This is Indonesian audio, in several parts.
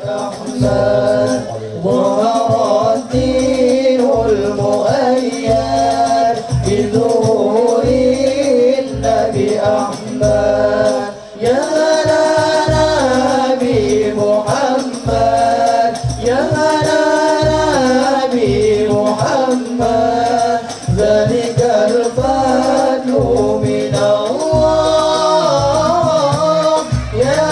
أحمد ظهر الدين المؤيد بظهور النبي أحمد يا نبي محمد يا نبي محمد ذلك الفضل من الله يا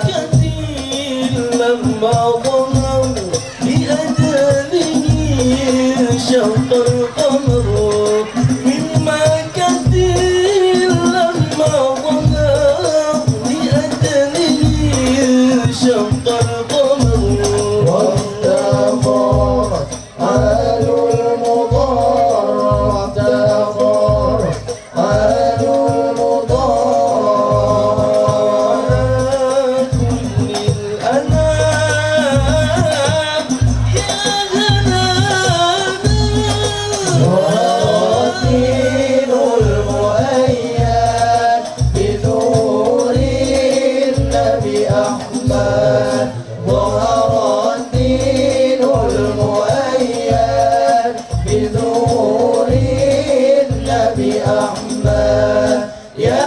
كثير لما ظهر بأجله شق القمر مما كثير لما ظهر بأجله شق القمر وافتخرت آل المضار وافتخرت آل المضار على كل الأنام يا هنانا والدين المؤيد بظهور النبي أحمد ظهر الدين المؤيد بظهور النبي أحمد يا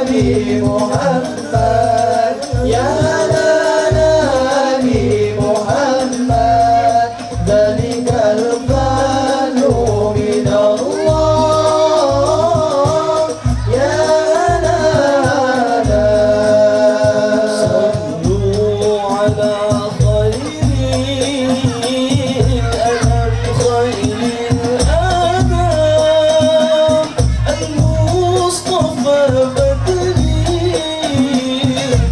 نبي محمد يا نبي محمد ذلك الفضل من الله يا صلوا على خير الأنام خير الأنام المصطفى بدري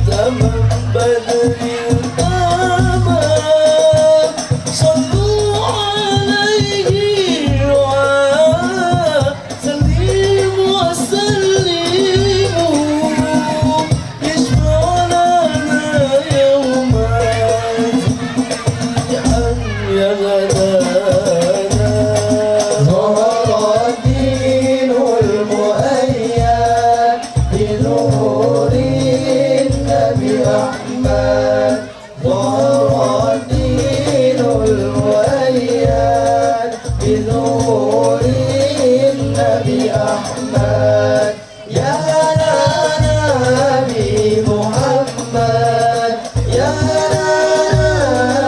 تمام بدري تمام صلوا عليه وسلموا وسلموا يشفع لنا يوما يا غدانا ظهر الدين المؤيد بظهور النبي أحمد ظهر الدين المؤيد بظهور النبي أحمد يا نبي محمد يا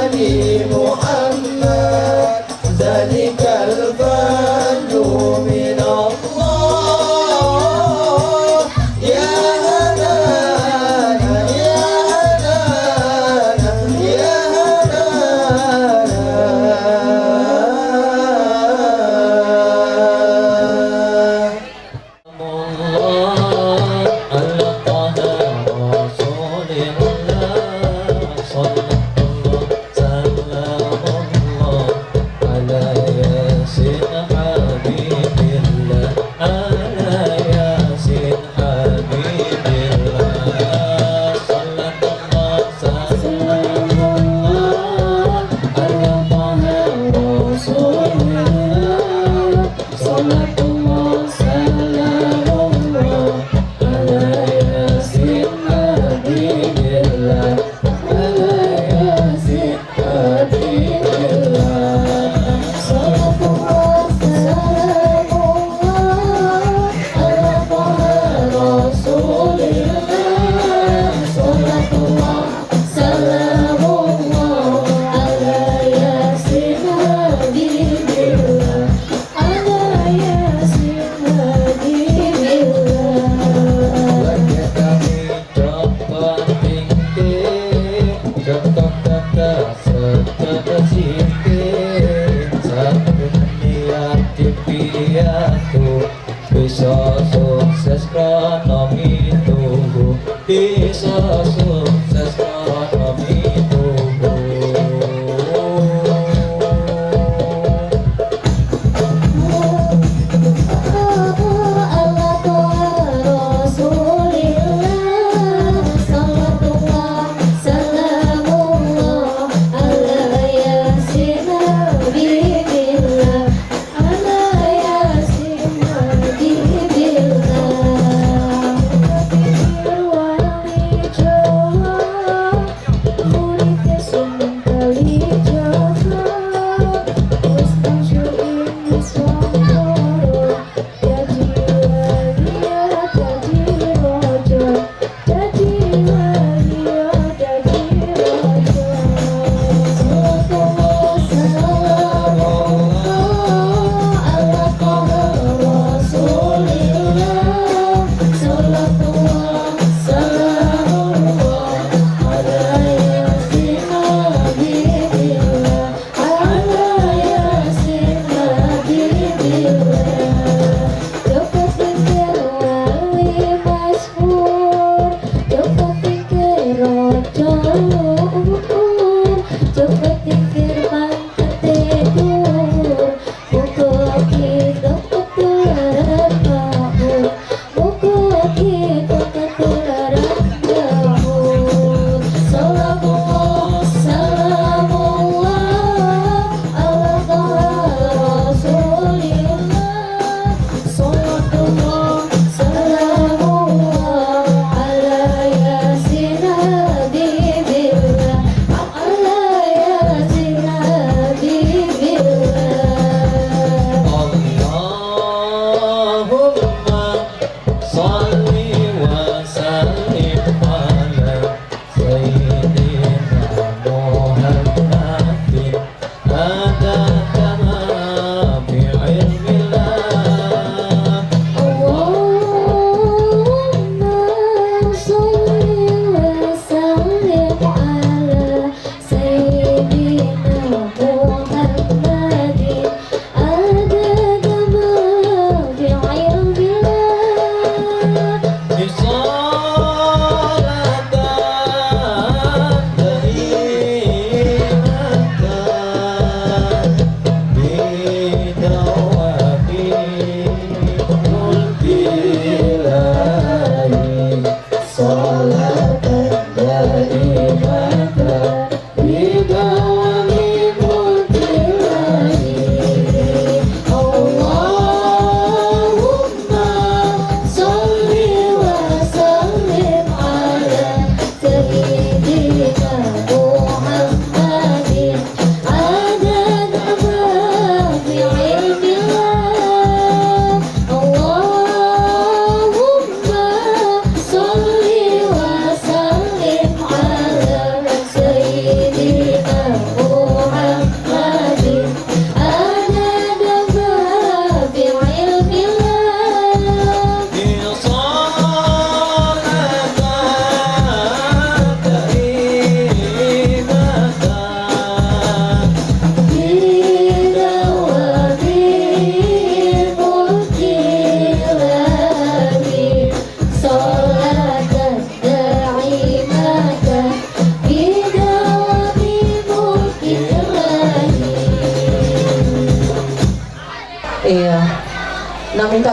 نبي محمد ذلك الفضل من الله يا هنانا يا هنانا يا هنانا bisa sukses kronomi tubuh bisa sukses kronomi tubuh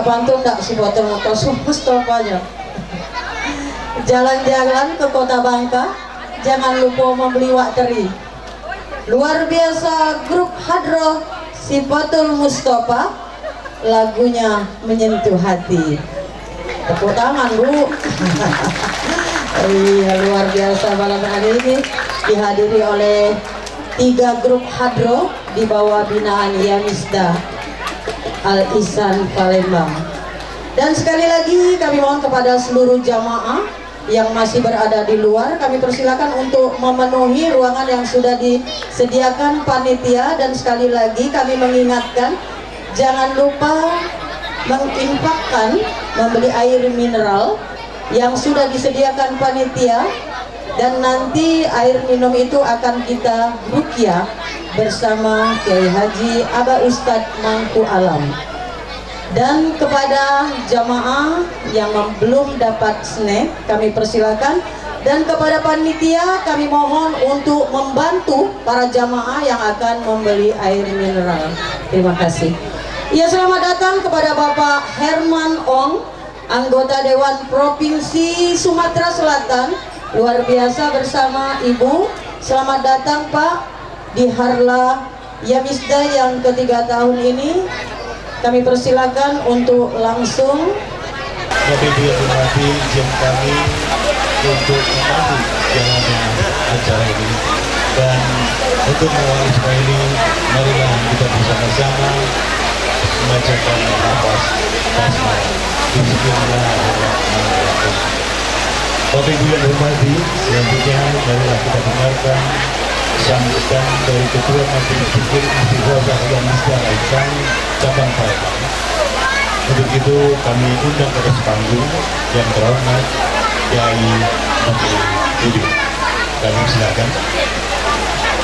pantun enggak si foto-foto Mustofanya. Jalan-jalan ke Kota Bangka, jangan lupa membeli wak teri. Luar biasa grup Hadroh Sifatul Mustafa, lagunya menyentuh hati. Tepuk tangan Bu. Iya, luar biasa malam hari ini dihadiri oleh 3 grup Hadroh di bawah binaan Yamisda Al Ihsan Palembang. Dan sekali lagi kami mohon kepada seluruh jamaah yang masih berada di luar, kami persilakan untuk memenuhi ruangan yang sudah disediakan panitia. Dan sekali lagi kami mengingatkan, jangan lupa menginfakkan membeli air mineral yang sudah disediakan panitia, dan nanti air minum itu akan kita ruqyah bersama Kiai Haji Aba Ustadz Mangku Alam. Dan kepada jamaah yang belum dapat snack, kami persilakan. Dan kepada panitia kami mohon untuk membantu para jamaah yang akan membeli air mineral. Terima kasih. Ya, selamat datang kepada Bapak Herman Ong, anggota Dewan Provinsi Sumatera Selatan, luar biasa bersama Ibu. Selamat datang Pak di Harla Yamisda yang ketiga tahun ini. Kami persilakan untuk langsung. Bapak Ibu yang hormati, izin kami untuk memandu jalannya acara ini. Dan untuk mengawali semua ini, marilah kita bersama-sama membacakan nafas basmalah. Bismillahirrahmanirrahim. Bapak Ibu yang hormati, selanjutnya marilah kita dengarkan sambutan dari Ketua Majelis Fikih Istighosah yang Al-Ihsan Cabang Palembang. Untuk itu kami undang ke atas panggung yang terhormat Kiai Menteri Budi. Kami silakan.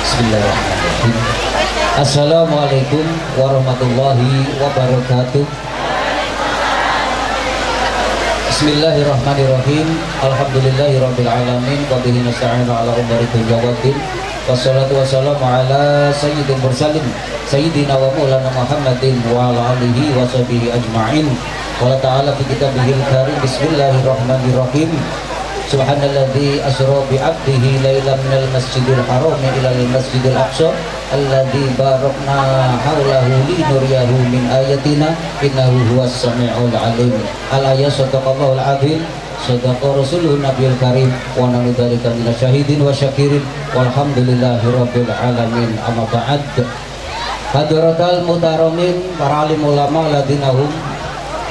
Bismillahirrahmanirrahim. Assalamualaikum warahmatullahi wabarakatuh. Bismillahirrahmanirrahim. Alhamdulillahirabbil alamin wa bihi nasta'inu ala umuri dunya. Wassalatu wassalamu ala sayyidil mursalin sayyidina wa maulana Muhammadin wa ala alihi wa sahbihi ajma'in. Qala ta'ala fi kitabihil karim. Bismillahirrahmanirrahim. Subhanalladzi asra bi 'abdihi lailan minal masjidil haram ilal masjidil aqsa alladzi barakna haulahu linuriyahu min ayatina innahu huwas samiul alim. Al-ayat sadaqallahul azim. Sadaqa Rasulun Nabiul Karim wa nanu dzalika minasyahidin wa syakirin walhamdulillahi rabbil alamin. Amma ba'd. Hadratal mutaramin, para alim ulama ladinahum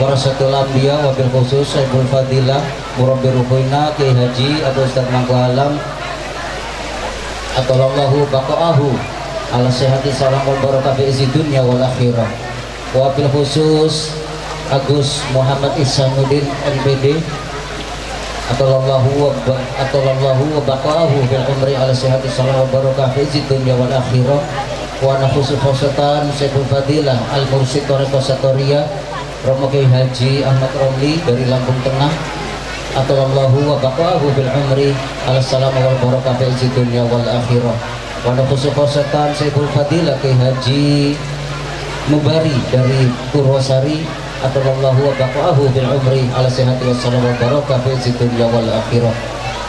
warasatul anbiya wa bil khusus Sayyidul Fadilah Murabbi Ruhuina Kiai Haji Abu Ustadz Mangku Alam atallahu baqaahu ala sihhati salam wal barakah fi dunya wal akhirah. Wa bil khusus Agus Muhammad Ihsanuddin MPD atallahu wa baqaahu bil umri ala sihhati salam wal barakah fi dunya wal akhirah. Wa nafusul khosatan Sayyidul Fadilah Al-Mursyid Thariqah Satoriyah Romo Kiai Haji Ahmad Romli dari Lampung Tengah atallahu wa baqaahu bil umri ala salam wal barakah fi dunya wal akhirah. Wa nafusul khosatan Sayyidul Fadilah Kiai Haji Mubari dari Purwosari atallahu wa baqaahu bil umri ala sihhati wa salam wal barakah fi dunya wal akhirah.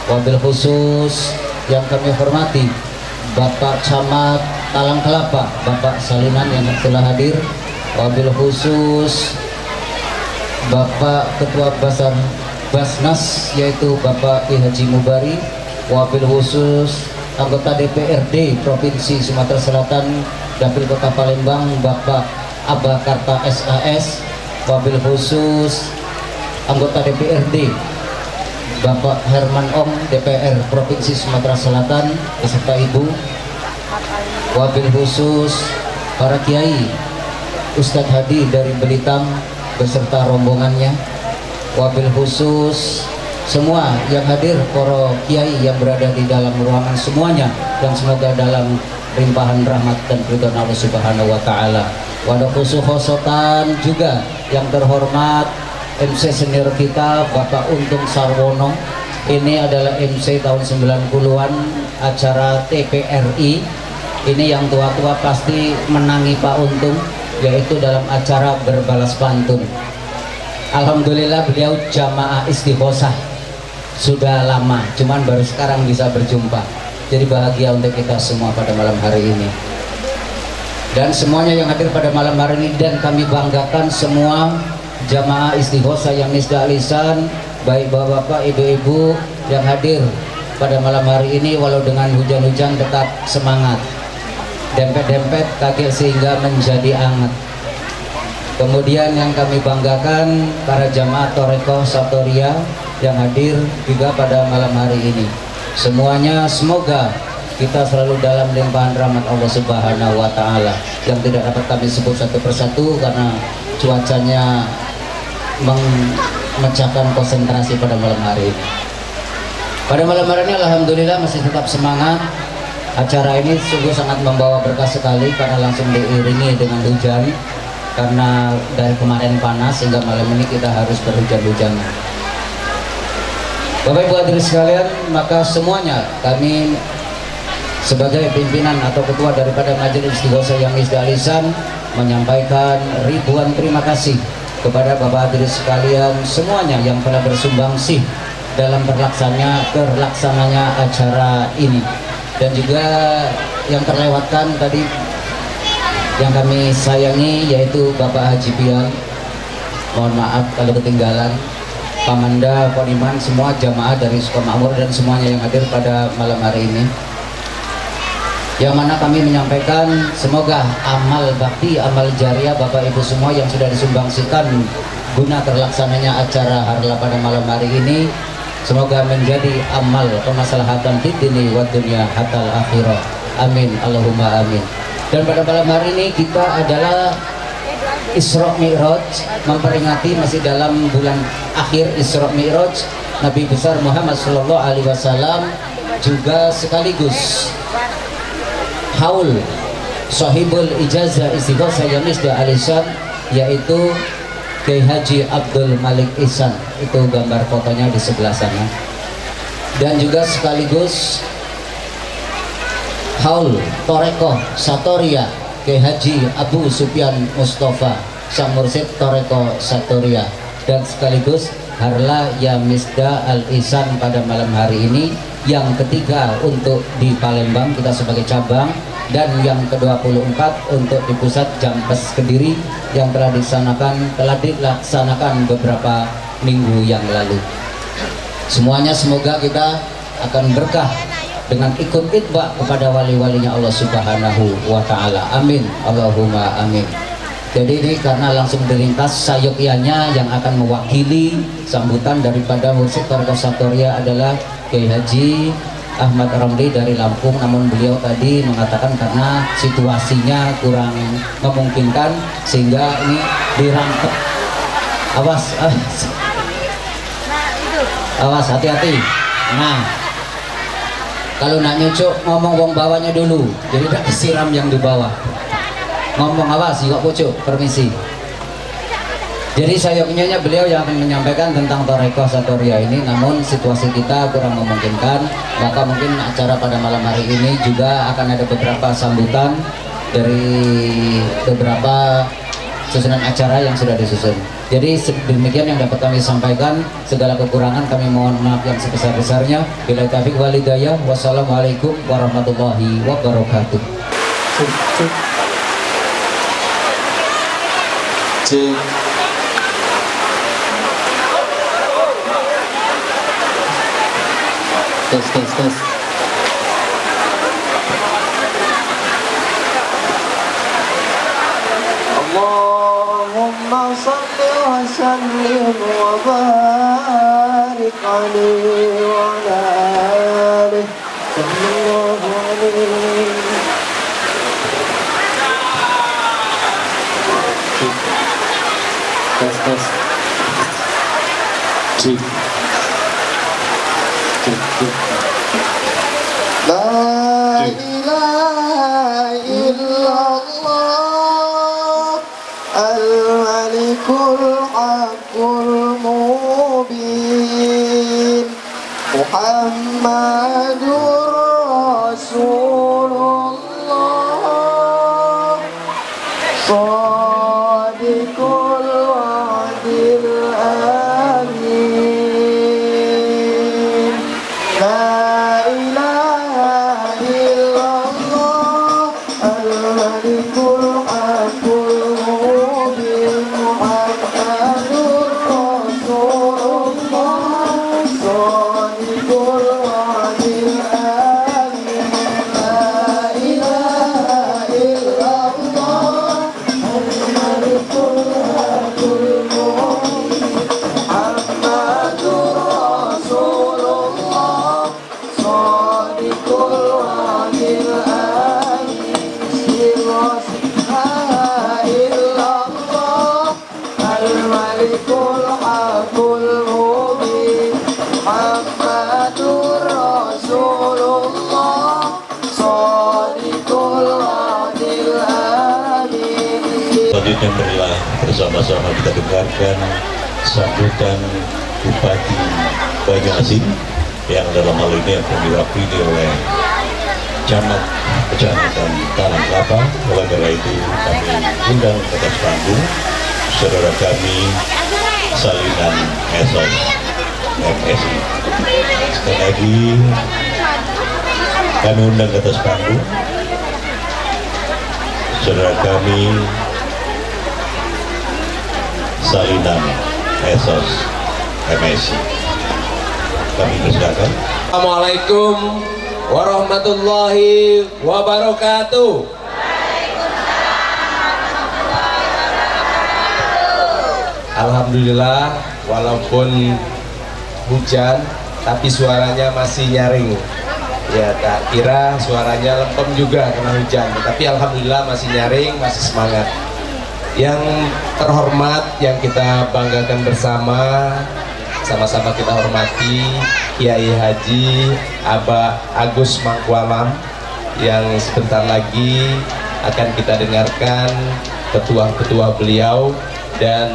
Wa bil khusus yang kami hormati Bapak Camat Talang Kelapa, Bapak Salinan yang telah hadir. Wabil khusus Bapak Ketua Basnas yaitu Bapak Kiai Haji Mubari. Wabil khusus anggota DPRD Provinsi Sumatera Selatan Dapil Kota Palembang Bapak Aba Karta SAS. Wabil khusus anggota DPRD Bapak Herman Ong DPR Provinsi Sumatera Selatan beserta Ibu. Wabil khusus para kiai Ustadz Hadi dari Belitung beserta rombongannya. Wabil khusus semua yang hadir, para kiai yang berada di dalam ruangan semuanya, dan semoga dalam limpahan rahmat dan ridho Allah Subhanahu wa taala. Wabil khusus khosotan juga yang terhormat MC senior kita Bapak Untung Sarwono. Ini adalah MC tahun 90-an acara TPRI. Ini yang tua-tua pasti menangi Pak Untung, yaitu dalam acara berbalas pantun. Alhamdulillah beliau jamaah istighosah sudah lama, cuman baru sekarang bisa berjumpa. Jadi bahagia untuk kita semua pada malam hari ini. Dan semuanya yang hadir pada malam hari ini, dan kami banggakan semua jamaah istighosah yang Misda Alisan, baik bapak-bapak, ibu-ibu yang hadir pada malam hari ini, walau dengan hujan-hujan tetap semangat. Dempet-dempet kaget sehingga menjadi anget. Kemudian yang kami banggakan para jamaah Torekoh Satoria yang hadir juga pada malam hari ini. Semuanya semoga kita selalu dalam limpahan rahmat Allah Subhanahu wa taala, yang tidak dapat kami sebut satu persatu karena cuacanya memecahkan konsentrasi pada malam hari ini. Pada malam hari ini alhamdulillah masih tetap semangat. Acara ini sungguh sangat membawa berkah sekali karena langsung diiringi dengan hujan. Karena dari kemarin panas sehingga malam ini kita harus berhujan-hujanan. Bapak Ibu hadirin sekalian, maka semuanya kami sebagai pimpinan atau ketua daripada Majelis Istighosah yang Misda Alisan menyampaikan ribuan terima kasih kepada Bapak hadirin sekalian semuanya yang telah bersumbangsi dalam terlaksananya acara ini, dan juga yang terlewatkan tadi yang kami sayangi yaitu Bapak Haji Pian, mohon maaf kalau ketinggalan, Pamanda, Poniman, semua jamaah dari Sukamakmur dan semuanya yang hadir pada malam hari ini, yang mana kami menyampaikan semoga amal bakti, amal jariah Bapak Ibu semua yang sudah disumbangsikan guna terlaksananya acara harla pada malam hari ini, semoga menjadi amal kemaslahatan di dunia wa dunia hatal akhirah, amin Allahumma amin. Dan pada malam hari ini kita adalah Isra Mi'raj, memperingati masih dalam bulan akhir Isra Mi'raj Nabi besar Muhammad Sallallahu Alaihi Wasallam, juga sekaligus haul sahibul ijazah istighosah yang Misda Alisan, yaitu Kiai Haji Abdul Malik Ihsan. Itu gambar fotonya di sebelah sana. Dan juga sekaligus haul Torekoh Satoria Kiai Haji Abu Sufyan Mustafa Sang Mursid Torekoh Satoria, dan sekaligus harla ya Misda Al Ihsan pada malam hari ini yang ketiga untuk di Palembang kita sebagai cabang, dan yang ke-24 untuk di pusat Jampes Kediri yang telah dilaksanakan beberapa minggu yang lalu. Semuanya semoga kita akan berkah dengan ikut itba kepada wali-walinya Allah Subhanahu wa taala. Amin. Allahumma amin. Jadi ini karena langsung diringkas sayogyanya yang akan mewakili sambutan daripada Mursid Torekoh Satoria adalah Kiai Haji Ahmad Ramli dari Lampung, namun beliau tadi mengatakan karena situasinya kurang memungkinkan sehingga ini dirangkep. Awas hati-hati. Nah, kalau nak nyucuk ngomong wong bawahnya dulu, jadi tidak disiram yang di bawah. Ngomong awas juga pucuk, permisi. Jadi sayangnya beliau yang akan menyampaikan tentang Torekoh Satoria ini, namun situasi kita kurang memungkinkan, maka mungkin acara pada malam hari ini juga akan ada beberapa sambutan dari beberapa susunan acara yang sudah disusun. Jadi demikian yang dapat kami sampaikan. Segala kekurangan kami mohon maaf yang sebesar-besarnya. Bila taufiq wal hidayah. Wassalamualaikum warahmatullahi wabarakatuh. Cik. Tes. Allahumma salli wa sallim wa barik alaihi wa ala alihi sallallahu alaihi. Tes. Cik. La ilaha illallah al-malikul haqqul mubin Muhammadur Rasulullah Shadiqul wa'dil Selanjutnya marilah bersama-sama kita dengarkan sambutan Bupati Banyuasin yang dalam hal ini akan diwakili oleh Camat Kecamatan Tanah Kelapa. Oleh karena itu kami undang ke atas panggung saudara kami salinan Esos MSI. Sekali lagi kami undang ke atas panggung saudara kami salinan Esos MSI. Kami persilakan. Assalamualaikum warahmatullahi wabarakatuh. Alhamdulillah, walaupun hujan tapi suaranya masih nyaring. Ya, tak kira suaranya lempem juga karena hujan, tapi alhamdulillah masih nyaring, masih semangat. Yang terhormat, yang kita banggakan bersama, sama-sama kita hormati Kiai Haji Aba Agus Mangkualam yang sebentar lagi akan kita dengarkan ketua-ketua beliau, dan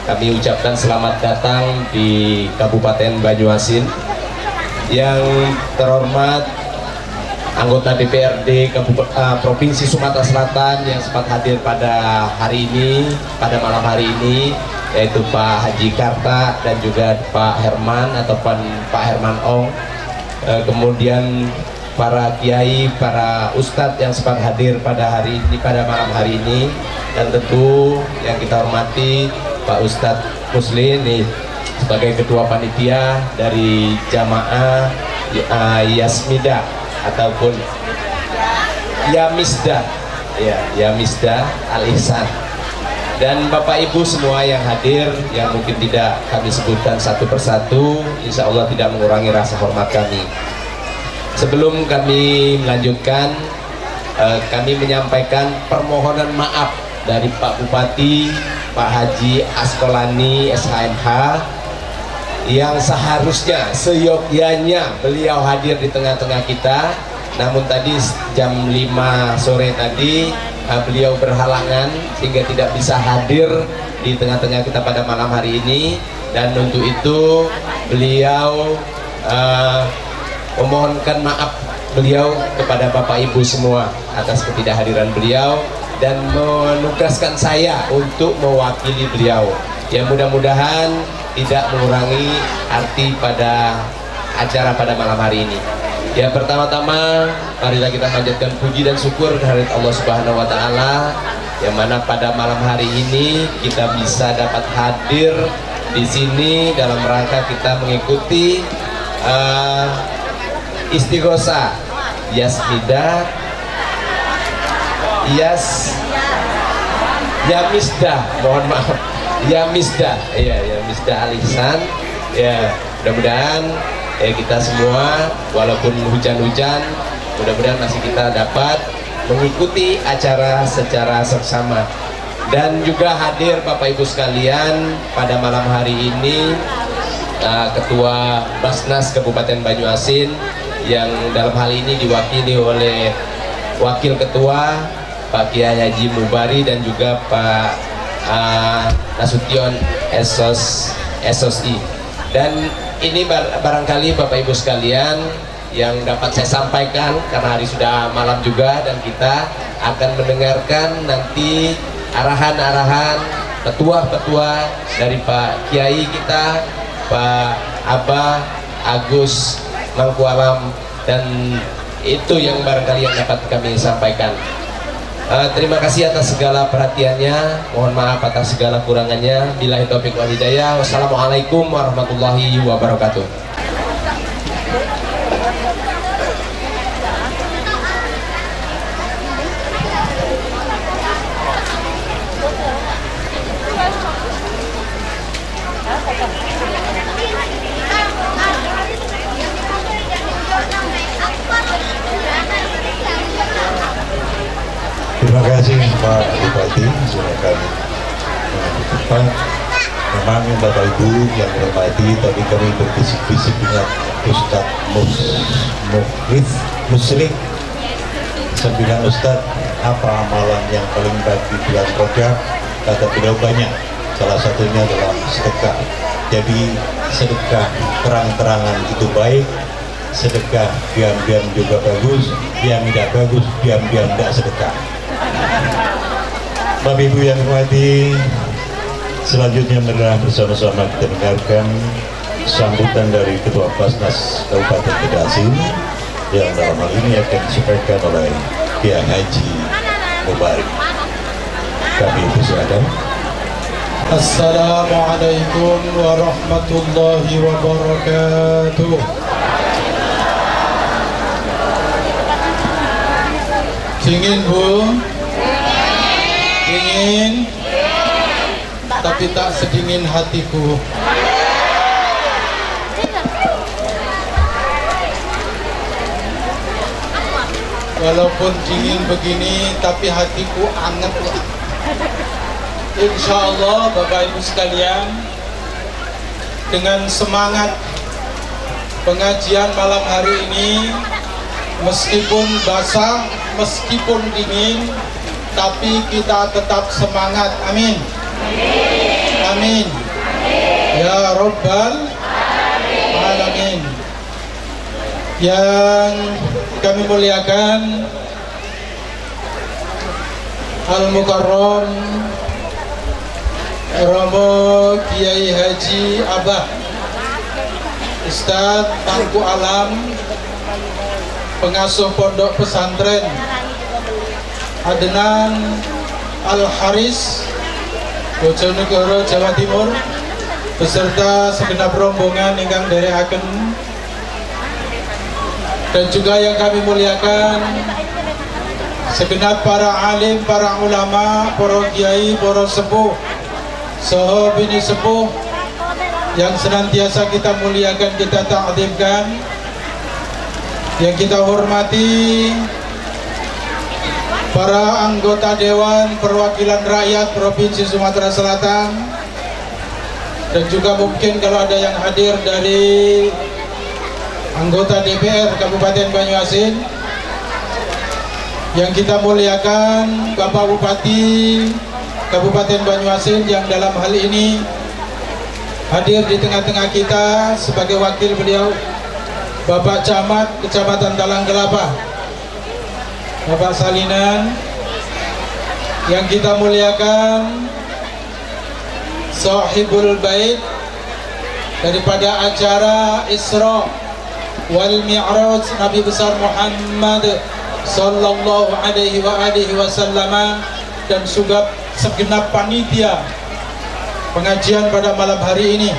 kami ucapkan selamat datang di Kabupaten Banyuasin. Yang terhormat anggota DPRD Provinsi Sumatera Selatan yang sempat hadir pada hari ini, pada malam hari ini, yaitu Pak Haji Karta dan juga Pak Herman ataupun Pak Herman Ong, kemudian para kiai, para ustadz yang sempat hadir pada hari ini, pada malam hari ini, dan tentu yang kita hormati Pak Ustadz Muslin nih, sebagai ketua panitia dari jamaah Yasmida ataupun Yamisda, ya, Yamisda Al-Ihsan, dan Bapak Ibu semua yang hadir, yang mungkin tidak kami sebutkan satu persatu, insya Allah tidak mengurangi rasa hormat kami. Sebelum kami melanjutkan, kami menyampaikan permohonan maaf dari Pak Bupati, Pak Haji Askolani SHMH, yang seharusnya seyogyanya beliau hadir di tengah-tengah kita, namun tadi jam 5 sore tadi beliau berhalangan sehingga tidak bisa hadir di tengah-tengah kita pada malam hari ini, dan untuk itu beliau memohonkan maaf beliau kepada Bapak Ibu semua atas ketidakhadiran beliau, dan menugaskan saya untuk mewakili beliau. Ya, mudah-mudahan tidak mengurangi arti pada acara pada malam hari ini. Ya, pertama-tama marilah kita panjatkan puji dan syukur kehadirat Allah Subhanahu wa taala, yang mana pada malam hari ini kita bisa dapat hadir di sini dalam rangka kita mengikuti Istighosah Yasmida Yamisda, mohon maaf, Yamisda, ya, Yamisda Al-Ihsan. Ya, mudah-mudahan kita semua walaupun hujan-hujan, mudah-mudahan masih kita dapat mengikuti acara secara seksama. Dan juga hadir Bapak Ibu sekalian pada malam hari ini Ketua Basnas Kabupaten Banyuasin, yang dalam hal ini diwakili oleh Wakil Ketua Pak Kiai Haji Mubari dan juga Pak Nasution SOSI. Dan ini barangkali Bapak Ibu sekalian yang dapat saya sampaikan, karena hari sudah malam juga dan kita akan mendengarkan nanti arahan-arahan petua-petua dari Pak Kiai kita, Pak Aba Agus Mangkualam, dan itu yang barangkali yang dapat kami sampaikan. Terima kasih atas segala perhatiannya, mohon maaf atas segala kurangannya. Billahi taufiq wal hidayah. Wassalamualaikum warahmatullahi wabarakatuh. Terima kasih Pak Bupati, silakan tepat. Memang Bapak Ibu yang hormati, tadi kami berbisik-bisik dengan Ustadz Mukhlis Muslim. Saya bilang Ustadz, apa amalan yang paling baik di bulan Rajab? Kata beliau banyak, salah satunya adalah sedekah. Jadi sedekah terang-terangan itu baik, sedekah diam-diam juga bagus, yang tidak bagus diam-diam tidak sedekah. Bapak Ibu yang hormati, selanjutnya adalah bersama-sama kita dengarkan sambutan dari Ketua Basnas Kabupaten Bekasi yang dalam hal ini akan disampaikan oleh Kiai Haji Mubarak. Kami persilakan. Assalamualaikum warahmatullahi wabarakatuh. Dingin Bu? Dingin? Tapi tak sedingin hatiku. Walaupun dingin begini, tapi hatiku anget loh. Insya Allah Bapak Ibu sekalian, dengan semangat pengajian malam hari ini, meskipun basah, meskipun dingin, tapi kita tetap semangat. Amin. Amin. Ya Rabbal Alamin. Yang kami muliakan Al-Mukarram Romo Kiai Haji Abah Ustadz Tangku Alam, pengasuh pondok pesantren Adnan Al-Haris, Bojonegoro, Jawa Timur, beserta segenap rombongan ingkang derekaken, dan juga yang kami muliakan segenap para alim, para ulama, para kiai, para sepuh, saha bini sepuh yang senantiasa kita muliakan, kita ta'zimkan, yang kita hormati para anggota Dewan Perwakilan Rakyat Provinsi Sumatera Selatan, dan juga mungkin kalau ada yang hadir dari anggota DPR Kabupaten Banyuasin, yang kita muliakan Bapak Bupati Kabupaten Banyuasin yang dalam hal ini hadir di tengah-tengah kita sebagai wakil beliau, Bapak Camat Kecamatan Talang Kelapa, Bapak Salinan, yang kita muliakan Sahibul Bait daripada acara Isra wal Mi'raj Nabi besar Muhammad sallallahu alaihi wasallam, dan juga segenap panitia pengajian pada malam hari ini.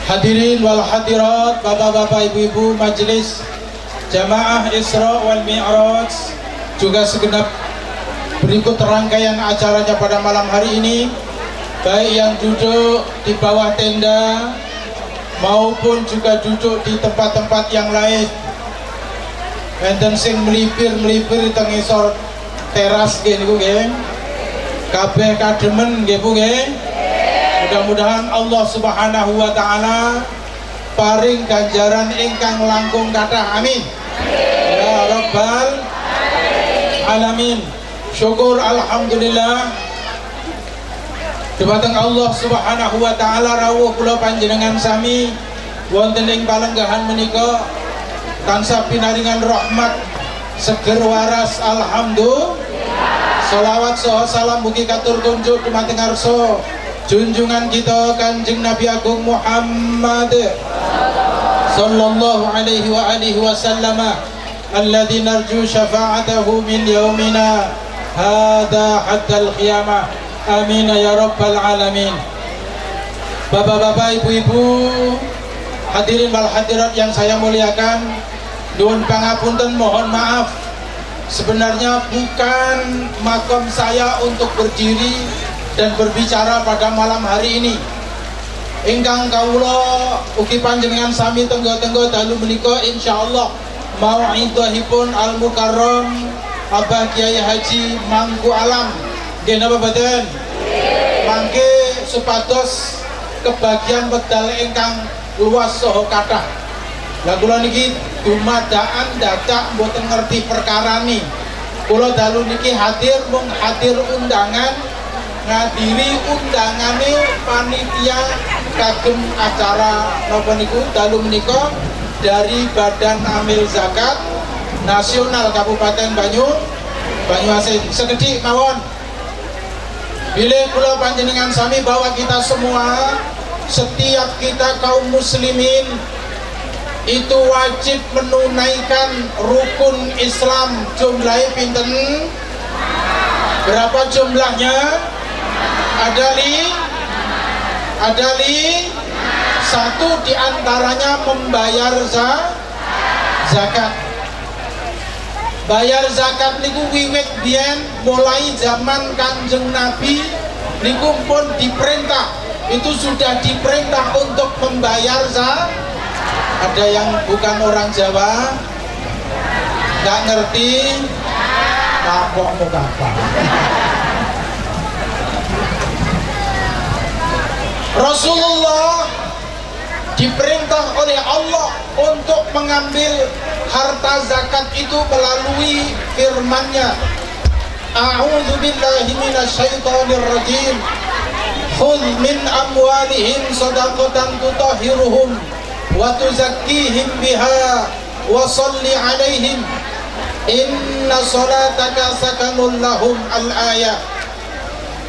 Hadirin wal hadirat, bapak-bapak, ibu-ibu majelis Jamaah Isra wal Mi'raj, juga segenap berikut rangkaian acaranya pada malam hari ini, baik yang duduk di bawah tenda maupun juga duduk di tempat-tempat yang lain. Enten sing melipir-melipir teng isor teras nggih niku nggih. Kabeh kademen nggih Bu nggih. Mudah-mudahan Allah Subhanahu wa taala paring ganjaran ingkang langkung kathah. Amin. Ya Rabbal Alamin. Syukur alhamdulillah dumateng Allah Subhanahu wa taala rawuh kula panjenengan sami wonten ing palenggahan menika tansah pinaringan rahmat seger waras alhamdulillah. Salawat saha salam mugi katur kunjuk dumateng ngarsa junjungan kita Kanjeng Nabi Agung Muhammad sallallahu alaihi wasallam alladzi narju syafa'atahu min yaumina hadza hatta al-qiyamah. Amin ya rabbal alamin. Bapak-bapak, ibu-ibu, hadirin wal hadirat yang saya muliakan, nuwun pangapunten, mohon maaf. Sebenarnya bukan makom saya untuk berdiri dan berbicara pada malam hari ini. Ingkang kawula ugi panjenengan sami tenggo-tenggo dalu menika insyaallah mau'idhahipun Al Mukarram Abah Kiai Haji Mangku Alam. Nggih napa boten? Mangke supados kebagian wekdal ingkang luas saha kathah. Lah kula niki dumadaan dadak mboten ngerti perkarane. Kula dalu niki hadir mung hadir undangan, ngadiri undangane panitia kagem acara napa niku dalu menika dari Badan Amil Zakat Nasional Kabupaten Banyuasin. Sekedhik mawon. Bilih kula panjenengan sami bahwa kita semua, setiap kita kaum muslimin itu wajib menunaikan rukun Islam. Jumlahnya pinten? Berapa jumlahnya? Ada satu diantaranya membayar zakat. Bayar zakat niku wiwit biyen mulai zaman Kanjeng Nabi niku pun diperintah, itu sudah diperintah untuk membayar zakat. Ada yang bukan orang Jawa nggak ngerti, kapok muka apa. Rasulullah diperintah oleh Allah untuk mengambil harta zakat itu melalui firman-Nya, A'udzu billahi minasyaitonir rajim. Khudh min amwalihim shadaqatan tutahhiruhum wa tuzakkihim biha wa shalli 'alaihim inna salataka sakanun lahum al-ayat.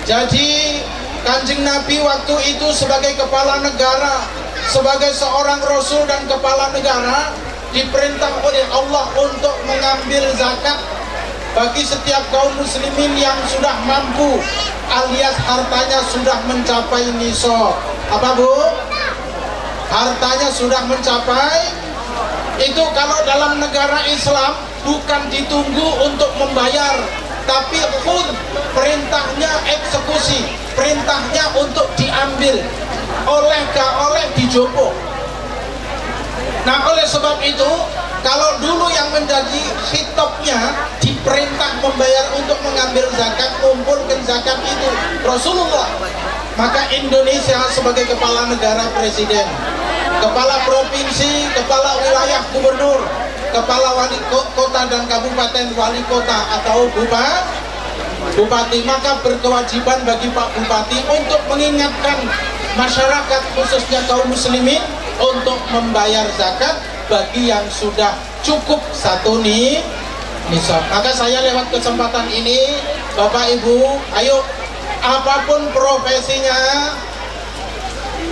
Jadi Kanjeng Nabi waktu itu sebagai kepala negara, sebagai seorang rasul dan kepala negara, diperintah oleh Allah untuk mengambil zakat bagi setiap kaum muslimin yang sudah mampu alias hartanya sudah mencapai nisab. Apa Bu? Hartanya sudah mencapai itu. Kalau dalam negara Islam bukan ditunggu untuk membayar, tapi perintahnya eksekusi, perintahnya untuk diambil, oleh gak oleh dijopo. Nah oleh sebab itu, kalau dulu yang menjadi hitopnya diperintah membayar untuk mengambil zakat, kumpulkan zakat itu Rasulullah, maka Indonesia sebagai kepala negara, presiden, kepala provinsi, kepala wilayah, gubernur, kepala wali kota dan kabupaten wali kota atau bupati, maka berkewajiban bagi Pak Bupati untuk mengingatkan masyarakat khususnya kaum muslimin untuk membayar zakat bagi yang sudah cukup satu nisab. Maka saya lewat kesempatan ini, Bapak Ibu, ayo apapun profesinya,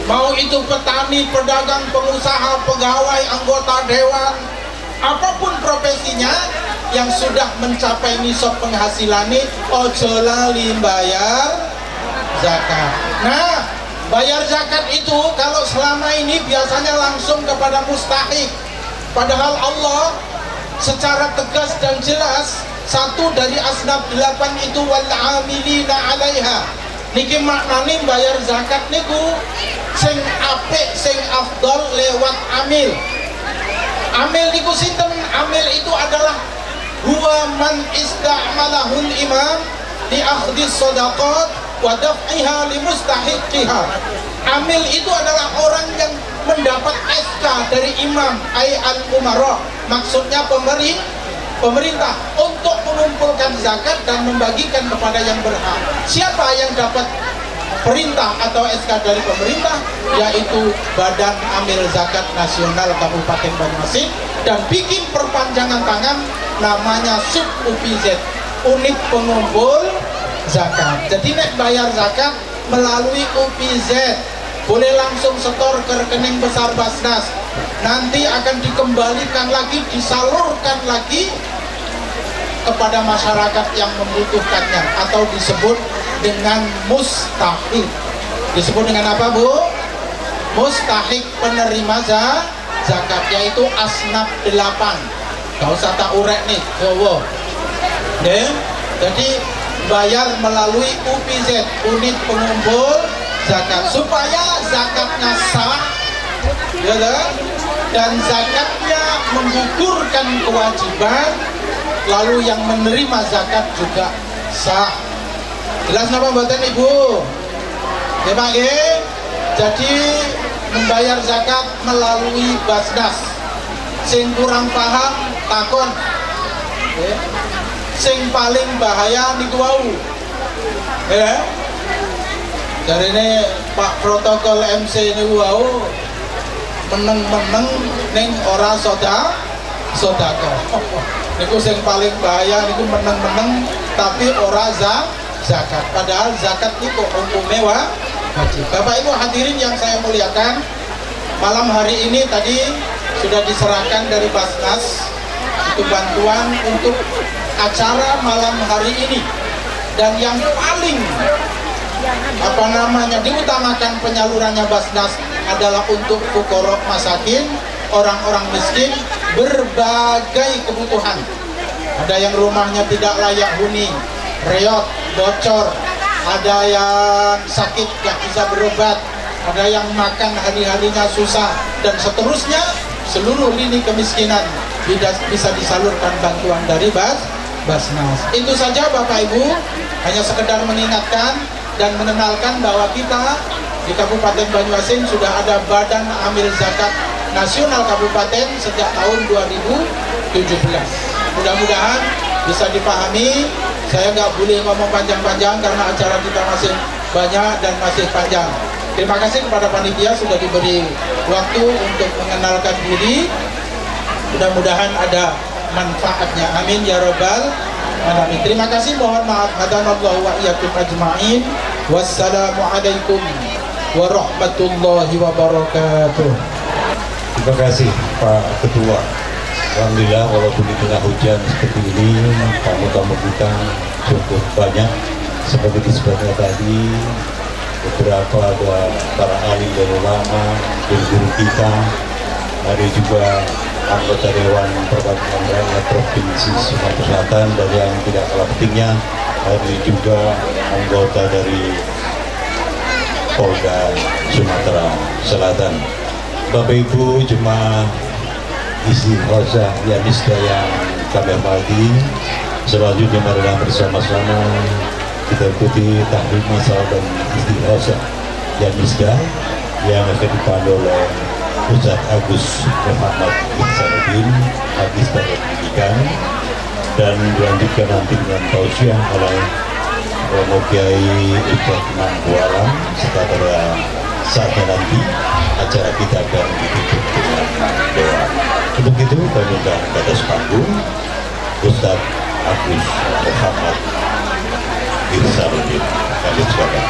mau itu petani, pedagang, pengusaha, pegawai, anggota dewan, apapun profesinya yang sudah mencapai nisab penghasilannya, ojo lali bayar zakat. Nah, bayar zakat itu kalau selama ini biasanya langsung kepada mustahik, padahal Allah secara tegas dan jelas, satu dari asnaf 8 itu wal amilina 'alaiha. Niki maknane bayar zakat niku sing apik, sing afdal lewat amil. Amil niku sinten? Amil itu adalah huwa man ista'malahul imam li akhdhi shadaqat wa daf'iha li mustahiqiha. Amil itu adalah orang yang mendapat SK dari imam, ay al-umara, maksudnya pemerintah, untuk mengumpulkan zakat dan membagikan kepada yang berhak. Siapa yang dapat perintah atau SK dari pemerintah? Yaitu Badan Amil Zakat Nasional Kabupaten Banyuasin, dan bikin perpanjangan tangan namanya Sub UPZ, unit pengumpul zakat. Jadi nek bayar zakat melalui UPZ boleh langsung setor ke rekening besar Basnas, nanti akan dikembalikan lagi, disalurkan lagi kepada masyarakat yang membutuhkannya, atau disebut dengan mustahil. Disebut dengan apa Bu? mustahik penerima zakat, yaitu asnaf 8. Gak usah tak urek nih, wow. Jadi bayar melalui UPZ, unit pengumpul zakat, supaya zakatnya sah, ya, dan zakatnya menggugurkan kewajiban, lalu yang menerima zakat juga sah. Jelas napa mboten Ibu? Ya Pak ya. Jadi membayar zakat melalui Basnas. Sing kurang paham takon. Ya. Sing paling bahaya niku wau. Ya. Jarine Pak protokol MC niku wau meneng-meneng ning ora sodako. Niku sing paling bahaya niku meneng-meneng tapi ora zakat. Padahal zakat niku hukumnya wajib. Bapak Ibu hadirin yang saya muliakan, malam hari ini tadi sudah diserahkan dari Basnas itu bantuan untuk acara malam hari ini, dan yang paling diutamakan penyalurannya Basnas adalah untuk fuqara masakin, orang-orang miskin berbagai kebutuhan. Ada yang rumahnya tidak layak huni, reot, bocor, ada yang sakit gak bisa berobat, ada yang makan hari-harinya susah, dan seterusnya. Seluruh lini kemiskinan bisa disalurkan bantuan dari Basnas. Itu saja Bapak Ibu, hanya sekedar mengingatkan dan mengenalkan bahwa kita di Kabupaten Banyuasin sudah ada Badan Amil Zakat Nasional Kabupaten sejak tahun 2017. Mudah-mudahan bisa dipahami. Saya nggak boleh ngomong panjang-panjang karena acara kita masih banyak dan masih panjang. Terima kasih kepada panitia sudah diberi waktu untuk mengenalkan diri. Mudah-mudahan ada manfaatnya. Amin ya robbal alamin. Terima kasih. Mohon maaf. Hadanallahu wa iyyakum ajma'in. Wassalamualaikum warahmatullahi wabarakatuh. Terima kasih Pak Ketua. Alhamdulillah walaupun di tengah hujan seperti ini, tamu-tamu kita cukup banyak. Seperti disebutkan tadi, beberapa ada para ahli dan ulama, guru kita, ada juga anggota Dewan Perwakilan Rakyat Provinsi Sumatera Selatan, dan yang tidak kalah pentingnya ada juga anggota dari Polda Sumatera Selatan. Bapak Ibu jemaah Istighosah Yamisda yang kami hormati, selanjutnya marilah bersama-sama kita ikuti tahlim masal dan Istighosah Yamisda yang akan dipandu oleh Ustaz Agus Muhammad Ihsanuddin, Hadis dan Pendidikan, dan dilanjutkan nanti dengan tausiah oleh Romo Kiai Ustaz Mampu Alam. Serta pada saatnya nanti acara kita akan ditutup dengan doa. Untuk itu kami undang ke atas panggung Ustaz Agus Muhammad Ihsanuddin. Kami silakan.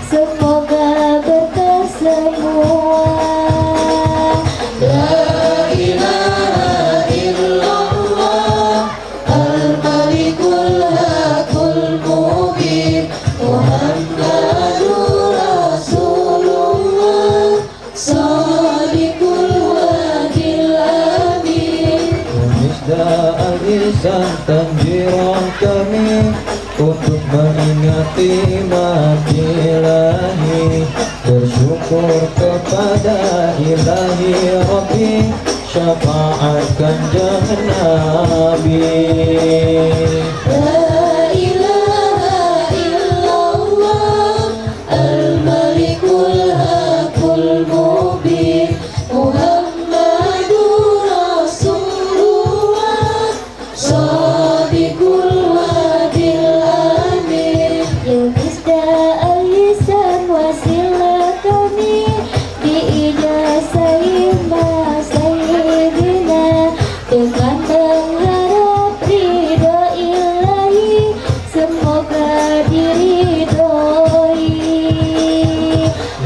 Semoga lisan tanjiran kami untuk mengingati mati ilahi, bersyukur kepada ilahi Rabbi, syafaatkan jangan Nabi. La ilaha illallah al-malikul hakul mubin Muhammadur Rasulullah Shadiqul wadil amin. Ya Misda al-lisan wasilah kami diijazahi mas Sayyidina dengan mengharap ridho ilahi, semoga diridhoi.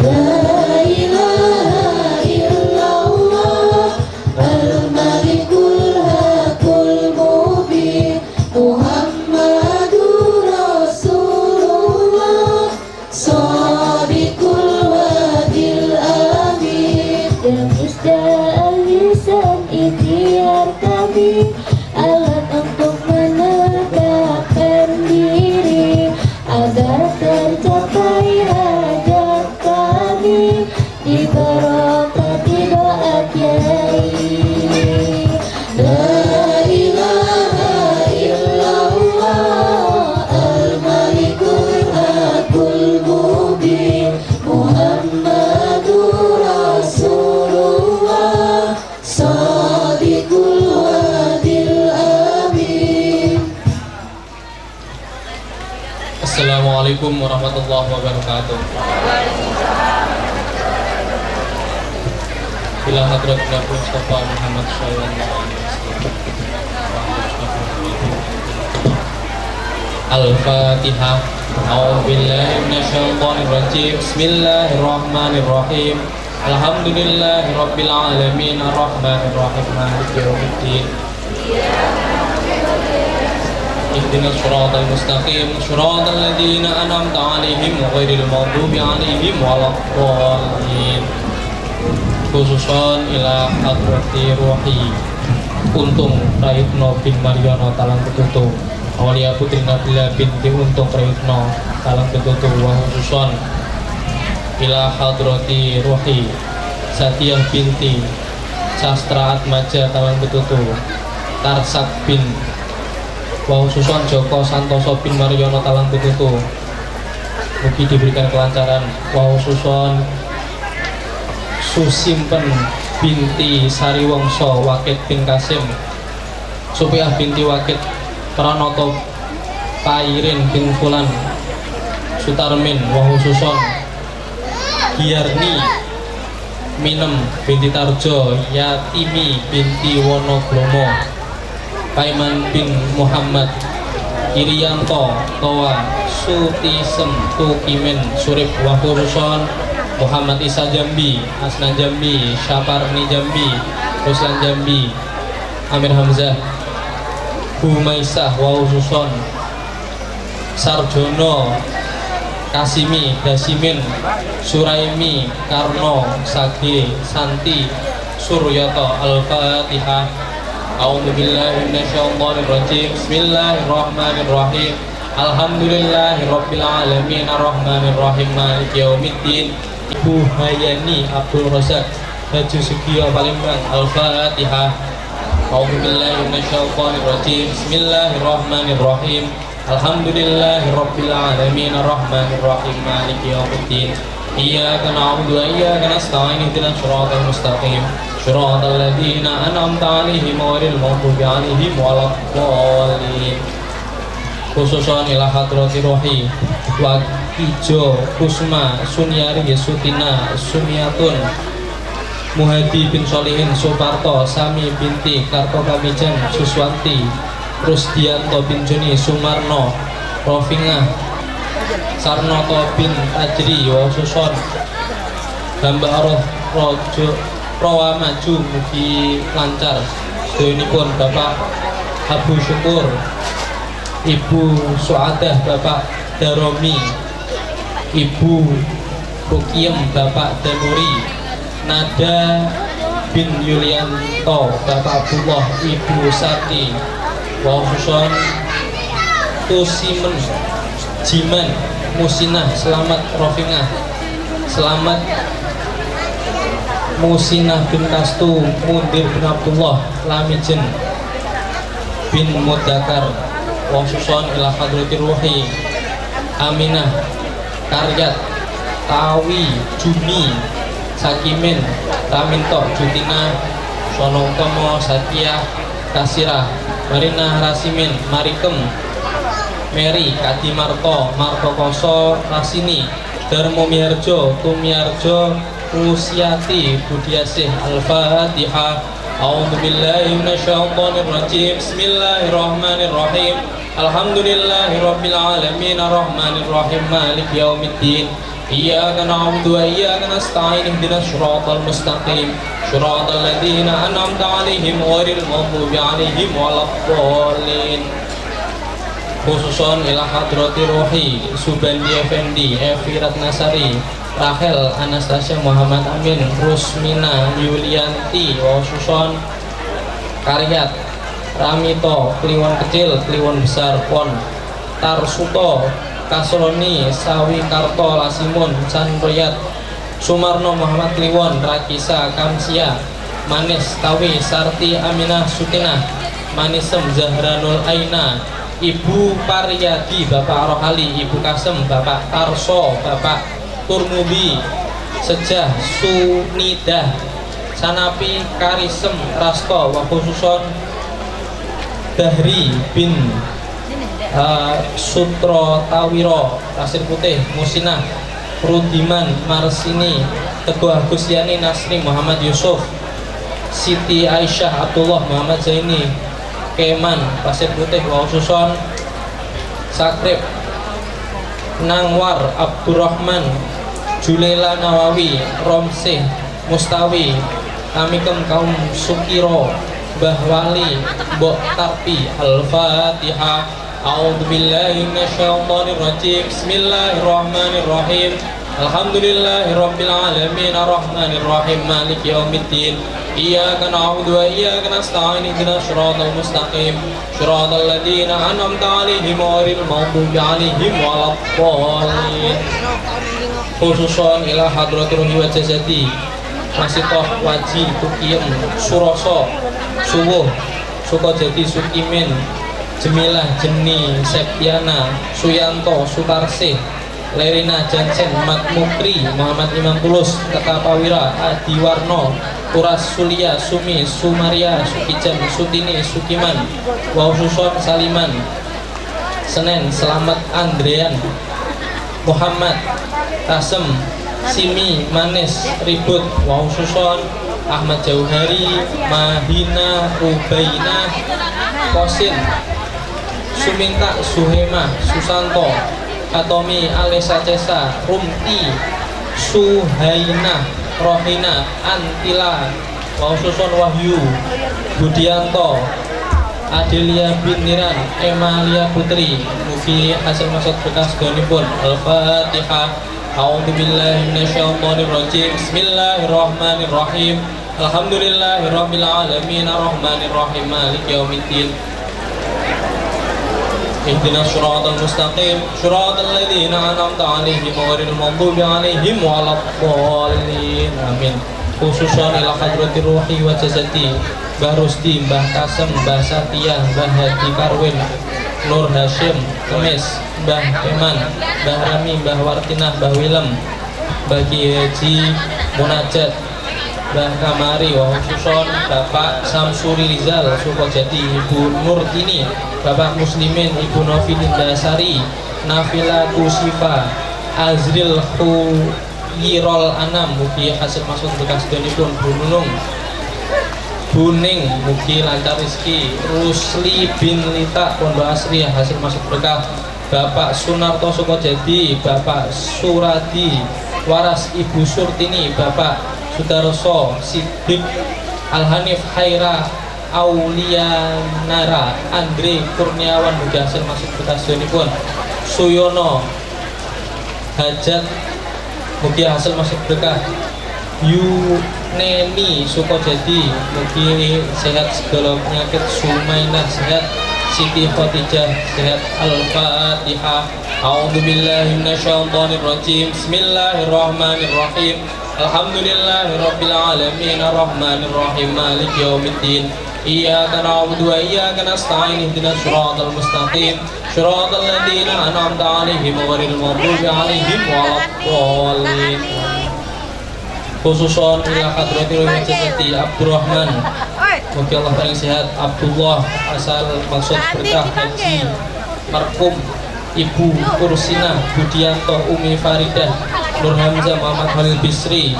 La ilaha illallah al-malikul hakul mubin Muhammadur Rasulullah Shadiqul wadil amin. Ya Misda al-lisan ikhtiar kami, alat untuk menegakkan diri agar tercapai hajat kami di barokati doa Kiai. La ilaha illallah al-malikul hakul mubin Muhammadur Rasulullah Shadiqul wadil amin. Assalamualaikum warahmatullahi wabarakatuh. Ila hadrat Nabi Mustafa Muhammad sallallahu alaihi wasallam. Al-Fatihah. A'udzu billahi minasyaitonir rajim. Bismillahirrahmanirrahim. Alhamdulillahirabbil alamin arrahmanir rahim maliki yaumiddin. Ihdinas siratal mustaqim siratal ladzina an'amta 'alaihim ghairil maghdubi 'alaihim waladdallin. Khususon ila hadrati ruhi Untung Praitno bin Mariono Talang Betutu, Aulia Putri Nabila binti Untung Praitno Talang Betutu, wa khususon ila hadrati ruhi Satiyah binti Sastra Atmaja Talang Betutu, Tarsak bin wa khususon Joko Santoso bin Mariono Talang Betutu, mugi diberikan kelancaran. Wa khususon Susimpen binti Sariwongso Wakit bin Kasim, Supiah binti Wakit, Pranoto Pairin bin Fulan, Sutarmin wa khususon Giarni Minem binti Tarjo, Yatimi binti Wonoglomo, Paiman bin Muhammad, Irianto Toa, Sutisem Tukimen Surip wa khususon Muhammad Isa Jambi, Asnan Jambi, Syaparni Jambi, Ruslan Jambi, Amir Hamzah, Humaisah wa khususon Sarjono Kasimi, Dasimin, Suraimi, Karno, Sage, Santi, Suryoto. Al-Fatihah. A'udzu billahi minasyaitonir rajim. Bismillahirrahmanirrahim. Alhamdulillahirabbil alamin arrahmanir rahim maliki yaumiddin. Ibu Hayani Abdul Razak Baju Sugiyo Palembang. Al-Fatihah. A'udzu billahi minasyaitonir rajim. Bismillahirrahmanirrahim. Alhamdulillahirabbil alamin arrahmanir rahim maliki yaumiddin. Iyyaka na'budu wa iyyaka nasta'in ihdinas siratal mustaqim siratal ladzina an'amta 'alaihim ghairil maghdubi 'alaihim waladdallin. Khususon ila hadrati rohi Wakijo Kusma Sunyari Sutina Sumiatun Muhadi bin Solihin Suparto Sami binti Karto Kamijan Suswanti Rusdianto bin Juni Sumarno Rofingah Sarnoto bin Ajri Wasuson Hamba Aroh Rojo Prowa Maju mugi lancar sedoyonipun Bapak Abu Syukur, Ibu Suadah Bapak Daromi, Ibu Rukiem Bapak Danuri, Nada bin Yulianto Bapak Abdullah, Ibu Sati, wa khususon Tusimen Jiman Musinah selamat Rofinah selamat Musinah bin Kastu Mundir bin Abdullah Lamijen bin Mudakar wa khususon ila hadratir ruhi Aminah Karyat Tawi Juni Sakimin Taminto Jutina Sonotomo Satya Kasira Marina Rasimin Marikem Mary Kadimarto Marto Koso Rasini Darmo Miharjo Tumiarjo Rusiati Budiasih Al-Fatihah A'udzubillahi minasyaitonir rajim Bismillahirrahmanirrahim Alhamdulillahirabbil alamin arrahmanir rahim maliki yaumiddin Iyyaka na'budu wa iyyaka nasta'in ihdinas siratal mustaqim siratal ladzina an'amta 'alaihim ghairil maghdubi 'alaihim waladdallin khususon ila hadrati ruhi Subandi Effendi Evi Ratnasari Rahel Anastasia Muhammad Amin Rusmina Yulianti khususon Karyat Ramito Kliwon kecil Kliwon besar Pon Tarsuto Kasroni Sawi Karto Lasimun Sanriyat Sumarno Muhammad Kliwon Rakisa Kamsia Manis Tawi Sarti Aminah Sutinah Manisem Zahranul Aina Ibu Paryadi Bapak Rohali Ibu Kasem Bapak Tarso Bapak Turmubi Sejah Sunidah Sanapi Karisem Rasto Wakhususon Dahri bin Sutro Tawiro Pasir Putih Musinah Rudiman Marsini Teguh Agustiani Nasri Muhammad Yusuf Siti Aisyah Abdullah Muhammad Zaini Keman Pasir Putih Waususon Sakrib Nangwar Abdurrahman Julela Nawawi Romsih Mustawi Amikem Kaum Sukiro Bahwali Mbok Tapi Al-Fatihah A'udzubillahi minasyaitonir rajim Bismillahirrahmanirrahim Alhamdulillahirabbil alamin arrahmanir rahim maliki yaumiddin Iyyaka na'budu wa iyyaka nasta'in ihdinas siratal mustaqim siratal ladzina an'amta 'alaihim ghairil maghdubi 'alaihim waladdallin khususon ila hadratir ruhi wa jazati Masitoh Waji Tukiem Suroso Suwuh Sukojati Sukimin Jemilah Jeni Septiana Suyanto Sutarsih Lerina Jansen Mat Mukri Muhammad Imam Tulus Ketapawira Adiwarno Turas Sulia Sumi Sumaria Sukijan Sutini Sukiman Waususon Saliman Senen Selamat Andrean Muhammad Tasem Simi Manis Ribut Waususon Ahmad Jauhari Mahina Rubaina Kosin Suminta Suhema Susanto Atomi Alesa Cesa Rumti Suhaina Rohina Antila Waususon Wahyu Budianto Adelia Biniran Emalia Putri Mugi hasil maksud bekas gonipun Al-Fatihah A'udzubillahi minasyaitonir rajim Bismillahirrahmanirrahim Alhamdulillahirabbil alamin arrahmanir rahim maliki yaumiddin Ihdinas siratal mustaqim siratal ladzina an'amta 'alaihim ghairil maghdubi 'alaihim waladdallin amin khususan ila hadratir ruhi wa jazati Mbah Rusdi Mbah Kasem Mbah Satya Mbah Hadi Karwin Nur Hashim Kemis Mbah Eman Mbah Rami Mbah Wartinah Mbah Willem Bagi Haji Munajat Mbah Kamari Waususon Bapak Samsuri Rizal Sukojati Ibu Nurtini Bapak Muslimin Ibu Novi Lindasari Nafila Kusifa Azril Khuyirol Anam Mugi hasil maksud bekas donipun Bununung Buning Mugi lancar rizki Rusli bin Lita Pondok Asri hasil masuk berkah Bapak Sunarto Sukojadi Bapak Suradi Waras Ibu Surtini Bapak Sudarso Sidik Al-Hanif Haira Aulianara Andre Kurniawan Mugi hasil masuk bekas donipun Suyono Hajat Mugi hasil masuk berkah Yuneni Sukojadi Mugi sehat segala penyakit Sumainah sehat Siti Khadijah sehat. Al-Fatihah. A'udzubillahi minasyaitonirrajim. Bismillahirrahmanirrahim. Alhamdulillahirabbil alamin arrahmanirrahim maliki yaumiddin. Iyyaka na'budu wa iyyaka nasta'in ihdinas siratal mustaqim siratal ladzina an'amta 'alaihim ghairil maghdubi 'alaihim waladdallin. Khususon ila hadratil Majdi Abdurrahman, mugi Allah paling sehat. Abdullah asal maksud berkah haji marhum Ibu Kursina Budianto Umi Faridah Nur Hamzah Muhammad Halil Bisri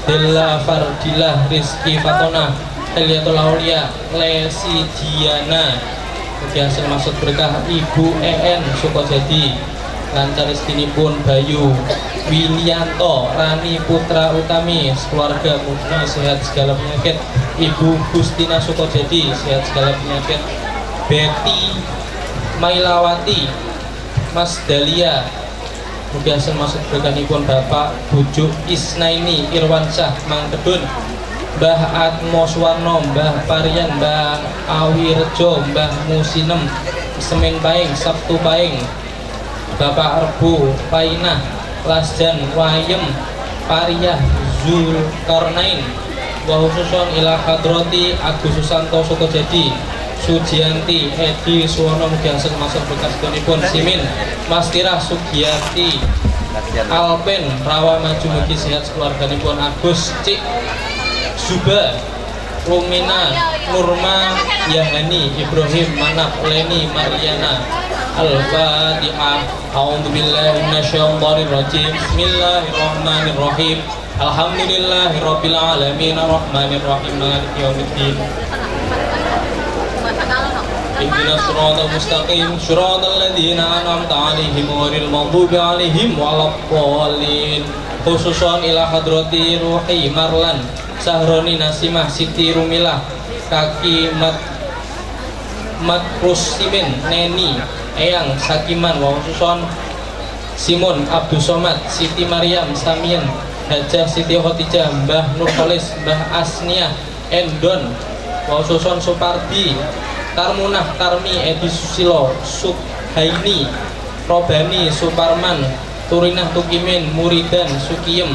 Della Fardilah Rizky Fatona Eliatul Aulia Lesi Diana, mugi hasil maksud berkah Ibu EN Sukojadi lancar rezekinipun Bayu Wilianto Rani Putra Utami keluarga mugi sehat segala penyakit. Ibu Gustina Sukojadi sehat segala penyakit. Betty Mailawati Mas Dalia, mugi hasil maksud berkahipun Bapak Bujuk Isnaini Irwansyah Mangkedun, Mbah Atmo Suwarno, Mbah Parian, Mbah Awirjo, Mbah Musinem Semen Paing, Sabtu Paing, Bapak Arbu Painah, Lasjan Wayem, Pariyah Zulkarnain, wa khususon ila hadrati Agus Susanto Sukojadi, Sujianti Edi Suwono, mugi hasil maksud bekas pun Simin Mas Tirah Sugiyati Alpen Rawa Maju, mugi sehat keluarganipun Agus Cik Zuba Rumina Nurma Yahani Ibrahim Manap Leni Mariana. Al-Fatihah. A'udzubillahi minasyaitonirrajim. Bismillahirrahmanirrahim. Alhamdulillahirabbil alamin arrahmanirrahim maliki yaumiddin. Ihdinas siratal mustaqim siratal ladzina an'amta 'alaihim ghairil maghdubi 'alaihim waladdallin. Khususon ila hadrati Ruhi Marlan Sahroni Nasimah Siti Rumilah Kaki Matrusimin Neni Eyang Sakiman wa khususon Simon Abdul Somad Siti Maryam Samien Hajah Siti Khotijah Mbah Nurholis Mbah Asniah Endon wa khususon Supardi Tarmunah Tarmi Edi Susilo Subhaini Robani Suparman Turinah Tukimin Muridan Sukiem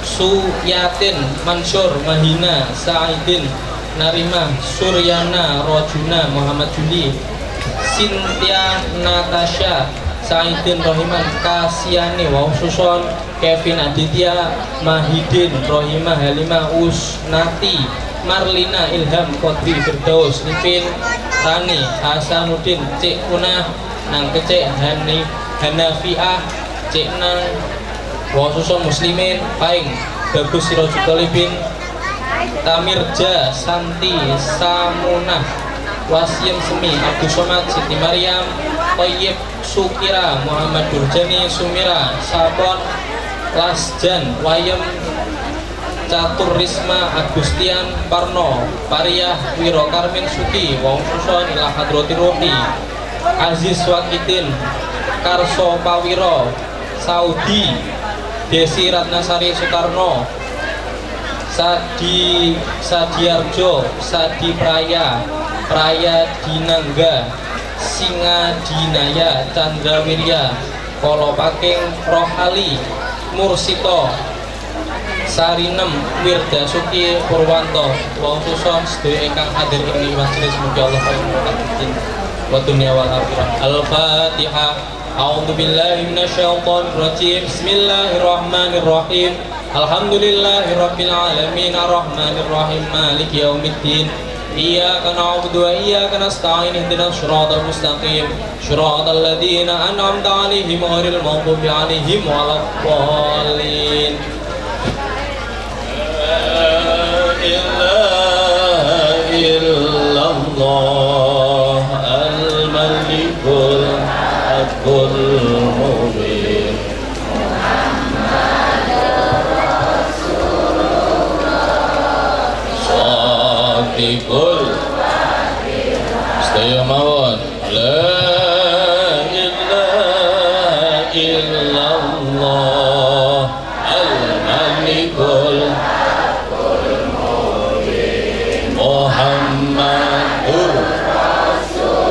Suyatin Mansur Mahina Saidin Narimah Suryana Rojuna Muhammad Juli Cynthia Natasha Saidin Rohiman Kasiani wa khususon Kevin Aditya Mahidin Rohimah Halimah Usnati Marlina Ilham Kodri Firdaus Nipin Tani Hasanuddin Cik Unah Nang Kecek Hanafiah Cik Nang wa khususon Muslimin Paing Bagus Sirojul Talibin Tamirja Santi Samunah Wasiem Semi Abdul Somad Siti Maryam Toyib Sukira Muhammad Durjani Sumira Sabon Lasjan Wayem Catur Risma Agustian Parno Pariyah Wiro Karmin Suki Wong Suson Ila Hadrati Rohi Aziz Wakitin Karso Pawiro Saudi Desi Ratnasari Sutarno Sadi Sadiarjo Sadi Praya Praya Dinangga Singa Dinaya Chandra Wirya Kolo Paking Rohali Mursito Sarinem Wirda Suki Purwanto wa khususon sedaya ingkang hadir ing majelis mugi Allah paring wa dunya wal akhirah. Al-Fatihah. A'udzubillahi minasyaitonirrajim. Bismillahirrahmanirrahim. Alhamdulillahirabbil alamin arrahmanirrahim maliki yaumiddin. Iyyaka na'budu wa iyyaka nasta'in ihdinas siratal mustaqim siratal ladzina an'amta 'alaihim ghairil maghdubi 'alaihim waladdallin. Illallah al-malikul haqqul mubin Muhammadur Rasulullah Shadiqul Sedaya mawon la ilaha illallah al-malikul Muhammadur Rasulullah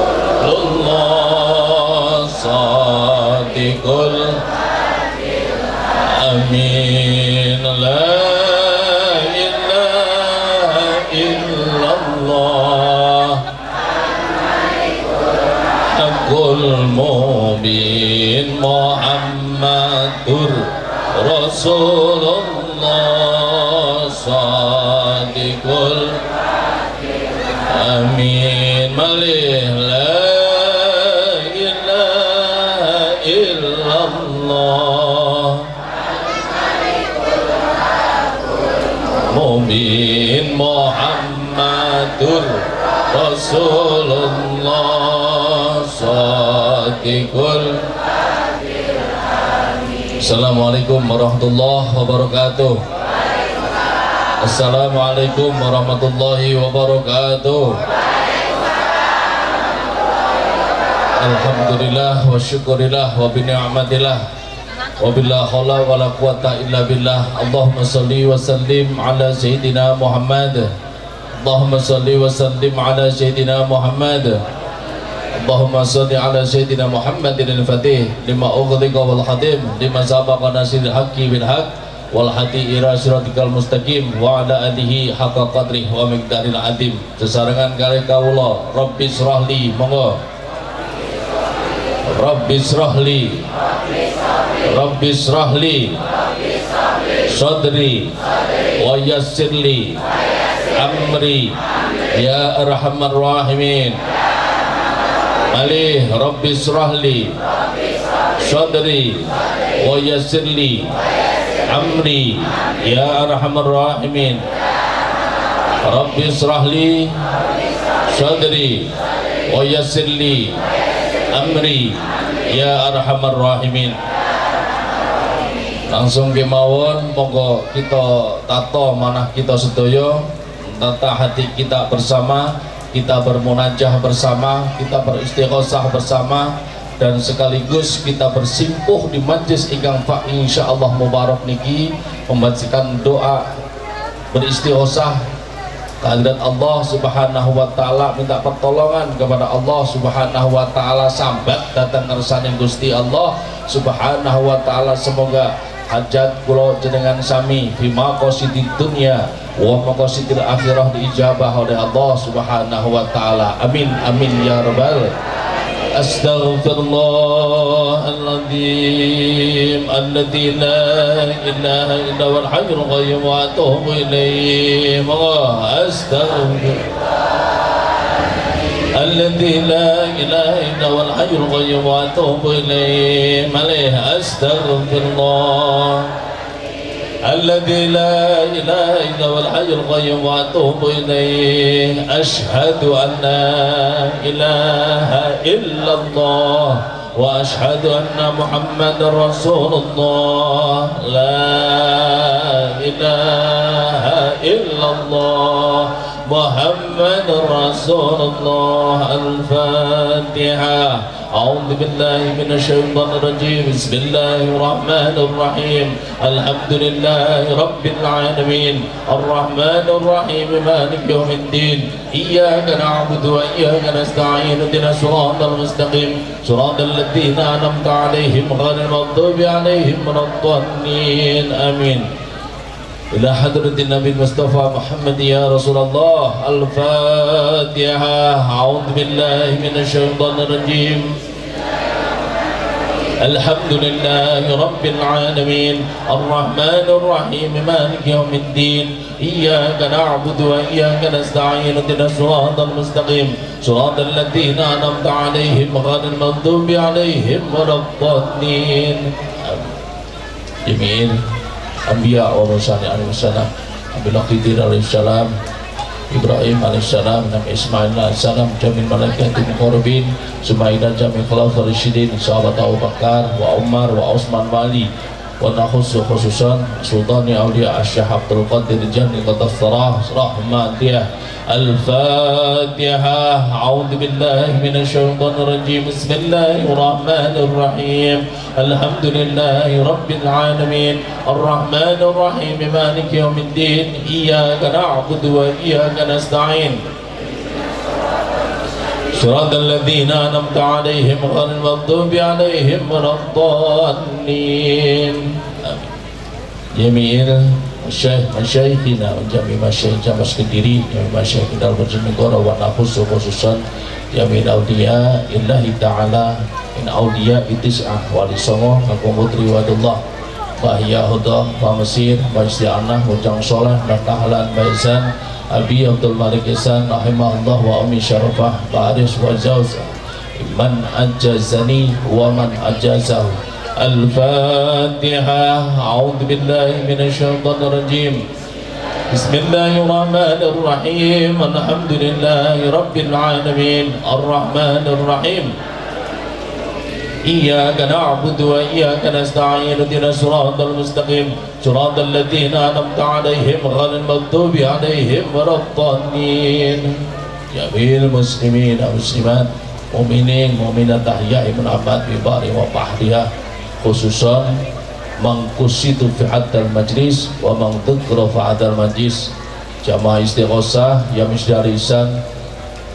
Sadiqul Amin Malih la ilaha illallah Mubin Muhammadur Rasulullah Sadiqul Assalamualaikum warahmatullahi wabarakatuh. Assalamualaikum warahmatullahi wabarakatuh. Alhamdulillah wa syukurillah wa bini'amatillah wa billah khawla wa la quwata illa billah. Allahumma salli wa sallim ala Sayyidina Muhammad. Allahumma salli wa sallim ala Sayyidina Muhammad. Allahumma salli ala Sayyidina Muhammadin al-Fatih lima ughliqa wal khatim lima sabaqa nasiril haqqi bil haqq wal hadi ila siratikal mustaqim wa ala alihi haqqa qadrih wa miqdaril azim. Sesarengan kali kawula Rabbi shrahli monggo Rabbi shrahli Rabbi shrahli sadri wa yassirli amri ya arhamar rahimin. Alih Rabbi shrahli sadri wa yassirli amri ya arhamar rahimin. Rabbi shrahli sadri wa yassirli amri ya arhamar rahimin. Langsung kemawon monggo kita tato manah kita sedaya, tata hati kita bersama, kita bermunajah bersama, kita beristighosah bersama, dan sekaligus kita bersimpuh di majlis ingkang fa insyaallah mubarak niki membacakan doa beristighosah kehadirat Allah Subhanahu wa taala, minta pertolongan kepada Allah Subhanahu wa taala sambat datang ngersane Gusti Allah Subhanahu wa taala. Semoga hajat kula jenengan sami fi maqasidid dunya wa maqasidil akhirah diijabah oleh Allah Subhanahu wa taala. Amin amin ya rabbal. Astaghfirullahaladzim alladzi la ilaha illa huwal hayyul qayyum wa atubu ilaihi. Alladzi la ilaha illa huwal hayyul qayyum wa atubu ilaihi. Astaghfirullah الذي لا إله إلا هو الحي القيوم وأتوب إليه. أشهد أن لا إله إلا الله وأشهد أن محمد رسول الله. لا إله إلا الله محمد رسول الله. الفاتحة. أعوذ بالله من الشيطان الرجيم. بسم الله الرحمن الرحيم. الحمد لله رب العالمين الرحمن الرحيم مالك يوم الدين. إياك نعبد وإياك نستعين اهدنا الصراط المستقيم صراط الذين أنعمت عليهم غير المغضوب عليهم ولا الضالين. آمين. إلى حضرة النبي المصطفى محمد يا رسول الله. الفاتحة. أعوذ بالله من الشيطان الرجيم. الحمد لله رب العالمين الرحمن الرحيم مالك يوم الدين. إياك نعبد وإياك نستعين اهدنا الصراط المستقيم صراط الذين أنعمت عليهم غير المغضوب عليهم ولا الضالين. جميل Anbiya wa Mursali alaihi salam, Nabi Khidir alaihi salam, Ibrahim alaihi salam, Nabi Ismail alaihi salam, Jamil malaikatul muqarrabin, Sumaidah Jamil khulafar rasyidin, sahabat Abu Bakar wa Umar wa Utsman wa Ali, wa nakhussu khususan sultani awliya Syekh Abdul Qadir Jani Qadasarah rahmatiyah. Al-Fatihah. A'udzu billahi minasyaitonir rajim. Bismillahir rahim. Alhamdulillahi rabbil alamin arrahmanir rahim maliki yaumiddin. Iyyaka na'budu wa iyyaka nasta'in Shiratal ladzina an'amta 'alaihim ghairil maghdubi 'alaihim waladdallin. Jamil Masyayikhina Jami Masyayikh Jamas Kediri Jami Masyayikh Dal Berjenegara wa nakhusu khususan Jami Aulia Illahi Ta'ala In Aulia Itis'ah Wali Songo Kakum Putri Wadullah Bahya Huda, Pak Mesir, Pak Isti'anah, Bujang Soleh, Natahlan, Pak Ihsan, Abi Abdul Malik Ihsan, Rahimahullah wa Umi Syarafah, Pak Aris wa Jauza, Man ajazani wa man ajazahu. Al-Fatihah. A'udhu billahi minasyaitanir rajim. Bismillahirrahmanirrahim. Alhamdulillahi rabbil alamin. Ar-Rahmanir Rahim. إياك نعبد وإياك نستعين اهدنا الصراط المستقيم صراط الذين أنعمت عليهم غير المغضوب عليهم ولا الضالين. جميع المسلمين والمسلمات مؤمنين مؤمنات أحياء من أموات ببار وبحرها خصوصا من قصد في حد المجلس ومن ذكر في حد المجلس jamaah istighosah yang misdarisan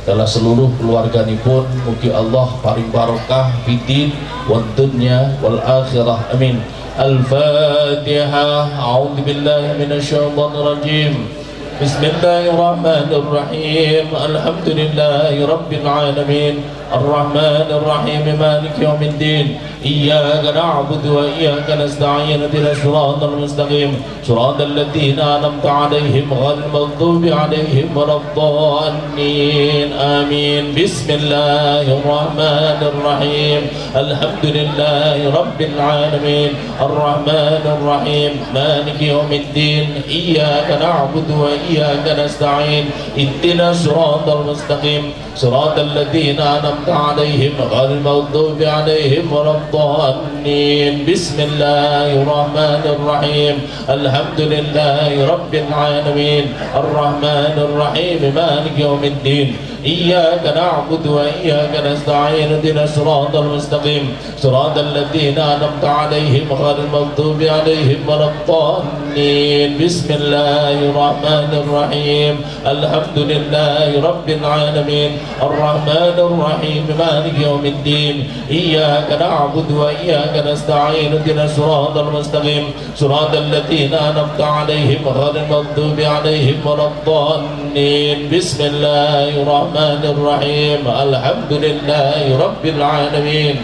telah seluruh keluarganipun mugi Allah paring barokah fidin wal dunya wal akhirah amin. Al-Fatihah. A'udzu billahi minasyaitonir rajim. Bismillahirrahmanirrahim. Alhamdulillahi rabbil alamin. Ar-Rahmanir Rahim. Maliki yaumiddin. Iyyaka na'budu wa iyyaka nasta'in. Ihdinas siratal mustaqim. Siratal ladzina an'amta 'alaihim ghairil maghdubi 'alaihim waladdallin. Amin. Bismillahirrahmanir Rahim. Alhamdulillahi rabbil alamin. Ar-Rahmanir Rahim. Maliki yaumiddin. Iyyaka na'budu wa iyyaka nasta'in. Ihdinas siratal mustaqim. Siratal ladzina an'amta 'alaihim ghairil maghdubi 'alaihim waladdallin. Bismillahirrahmanir Rahim. Alhamdulillahi rabbil alamin. Ar-Rahmanir Rahim. Maliki yaumiddin. Iyyaka na'budu wa iyyaka nasta'in. Ihdinas siratal mustaqim. Siratal ladzina an'amta 'alaihim ghairil maghdubi 'alaihim waladdallin. Bismillahirrahmanir Rahim. Alhamdulillahi rabbil alamin. Ar-Rahmanir Rahim. Maliki yaumiddin. Iyyaka na'budu wa iyyaka nasta'in. Ihdinas siratal mustaqim. Siratal ladzina an'amta 'alaihim ghairil maghdubi 'alaihim waladdallin. Bismillahirrahmanirrahim. Alhamdulillahi rabbil alamin.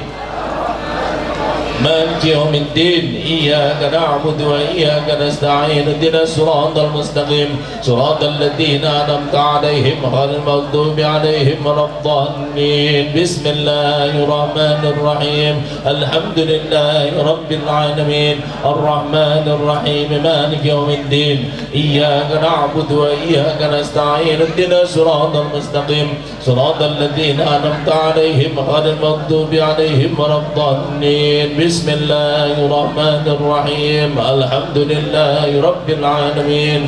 مالك يوم الدين. إياك نعبد وإياك نستعين. اهدنا الصراط المستقيم صراط الذين أنعمت عليهم غير المغضوب عليهم ولا الضالين. بسم الله الرحمن الرحيم. الحمد لله رب العالمين. الرحمن الرحيم. مالك يوم الدين. إياك نعبد وإياك نستعين. اهدنا الصراط المستقيم صراط الذين أنعمت عليهم غير المغضوب عليهم ولا الضالين. بسم الله الرحمن الرحيم. الحمد لله رب العالمين.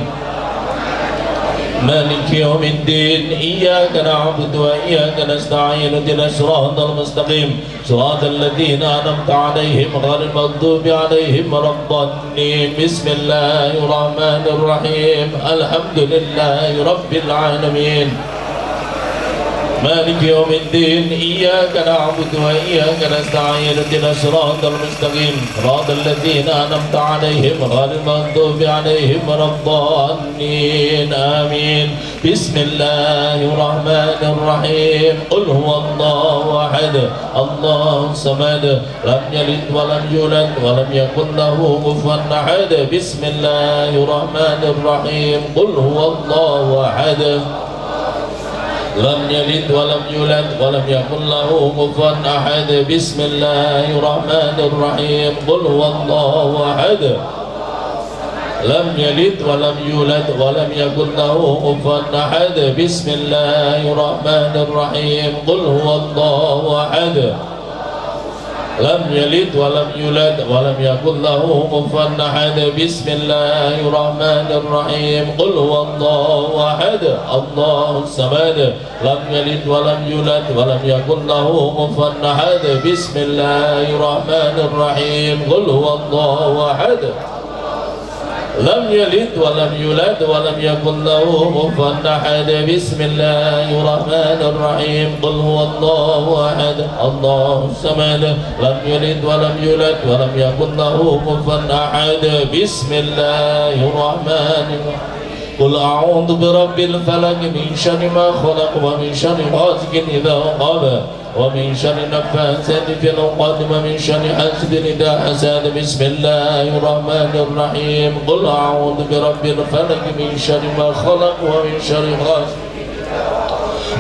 مالك يوم الدين. إياك نعبد وإياك نستعين. اهدنا الصراط المستقيم صراط الذين أنعمت عليهم غير المغضوب عليهم ولا الضالين. بسم الله الرحمن الرحيم. الحمد لله رب العالمين. مالك يوم الدين. إياك نعبد وإياك نستعين. اهدنا الصراط المستقيم صراط الذين أنعمت عليهم غير المغضوب عليهم ولا الضالين. آمين. بسم الله الرحمن الرحيم. قل هو الله أحد الله الصمد لم يلد ولم يولد ولم يكن له كفوا أحد. بسم الله الرحمن الرحيم. قل هو الله أحد لم يلد ولم يولد ولم يكن له كفوا أحد. بسم الله الرحمن الرحيم. قل هو الله أحد لم يلد ولم يولد ولم يكن له كفوا أحد. بسم الله الرحمن الرحيم. قل هو الله أحد لم يلد ولم يولد ولم يكن له كفوا أحد. بسم الله الرحمن الرحيم. قل هو الله أحد الله الصمد لم يلد ولم يولد ولم يكن له كفوا أحد. بسم الله الرحمن الرحيم. قل هو الله أحد لم يلد ولم يولد ولم يكن له كفوا أحد. بسم الله الرحمن الرحيم. قل هو الله أحد الله الصمد لم يلد ولم يولد ولم يكن له كفوا أحد. بسم الله الرحمن الرحيم. قل أعوذ برب الفلق من شر ما خلق ومن شر غاسق إذا وقب ومن شر النفاثات في العقد ومن شر حاسد إذا حسد بسم الله الرحمن الرحيم قل أعوذ برب الفلق من شر ما خلق ومن شر غاسق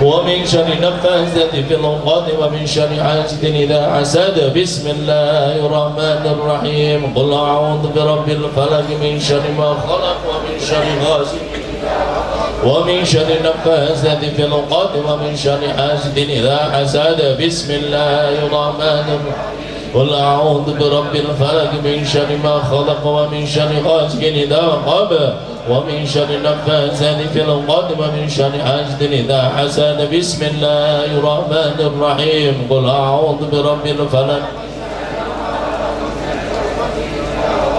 ومن شر النفاثات في العقد ومن شر حاسد إذا حسد بسم الله الرحمن الرحيم قل أعوذ برب الفلق من شر ما خلق ومن شر غاسق ومن شر النفاثات في العقد ومن شر حاسد إذا حسد بسم الله الرحمن الرحيم قل أعوذ برب الفلق من شر ما خلق ومن شر غاسق إذا وقب ومن شر النفاثات في العقد ومن شر حاسد إذا حسد بسم الله الرحمن الرحيم قل أعوذ برب الفلق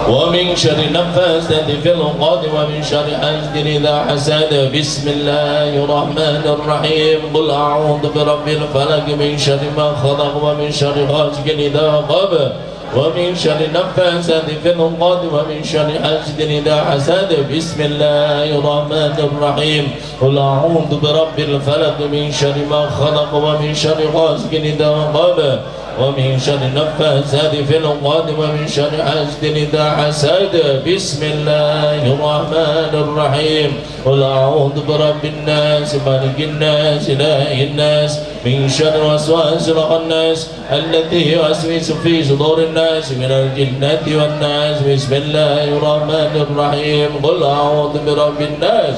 ومن شر النفاثات في العقد ومن شر حاسد إذا حسد بسم الله الرحمن الرحيم قل أعوذ برب الفلق من شر ما خلق ومن شر غاسق إذا وقب ومن شر النفاثات في العقد ومن شر حاسد إذا حسد بسم الله الرحمن الرحيم قل أعوذ برب الفلق من شر ما خلق ومن شر غاسق إذا وقب ومن شر النفاثات في العقد ومن شر حاسد إذا حسد بسم الله الرحمن الرحيم قل أعوذ برب الناس مالك الناس إله الناس من شر وسواس الخناس الذي يوسوس في صدور الناس من الجنة والناس بسم الله الرحمن الرحيم قل أعوذ برب الناس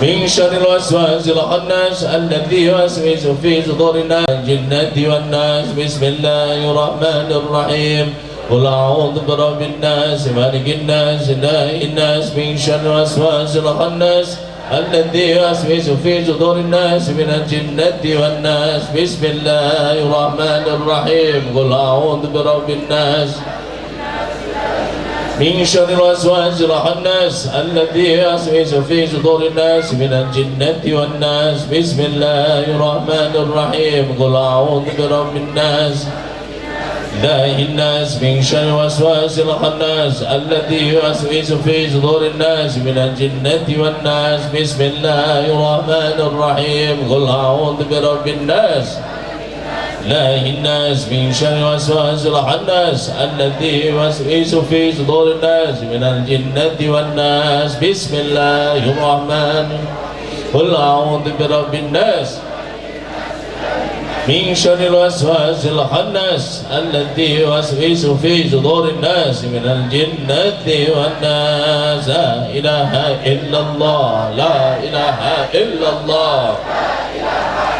من شر الوسواس الخناس الذي يوسوس في صدور الناس الجنة والناس بسم الله الرحمن الرحيم قل أعوذ برب الناس مالك الناس إله الناس من شر الوسواس الخناس الذي يوسوس في صدور الناس من الجنة والناس بسم الله الرحمن الرحيم قل أعوذ برب الناس من شر الوسواس الخناس الذي يوسوس في صدور الناس من الجنة والناس بسم الله الرحمن الرحيم قل أعوذ برب الناس إله الناس من شر الوسواس الخناس الذي يوسوس في صدور الناس من الجنة والناس بسم الله الرحمن الرحيم قل أعوذ برب الناس إله الناس من شر الوسواس الخناس الذي يوسوس في صدور الناس من الجنة والناس بسم الله الرحمن قل أعوذ برب الناس من شر الوسواس الخناس الذي يوسوس في صدور الناس من الجنة والناس لا إله إلا الله لا إله إلا الله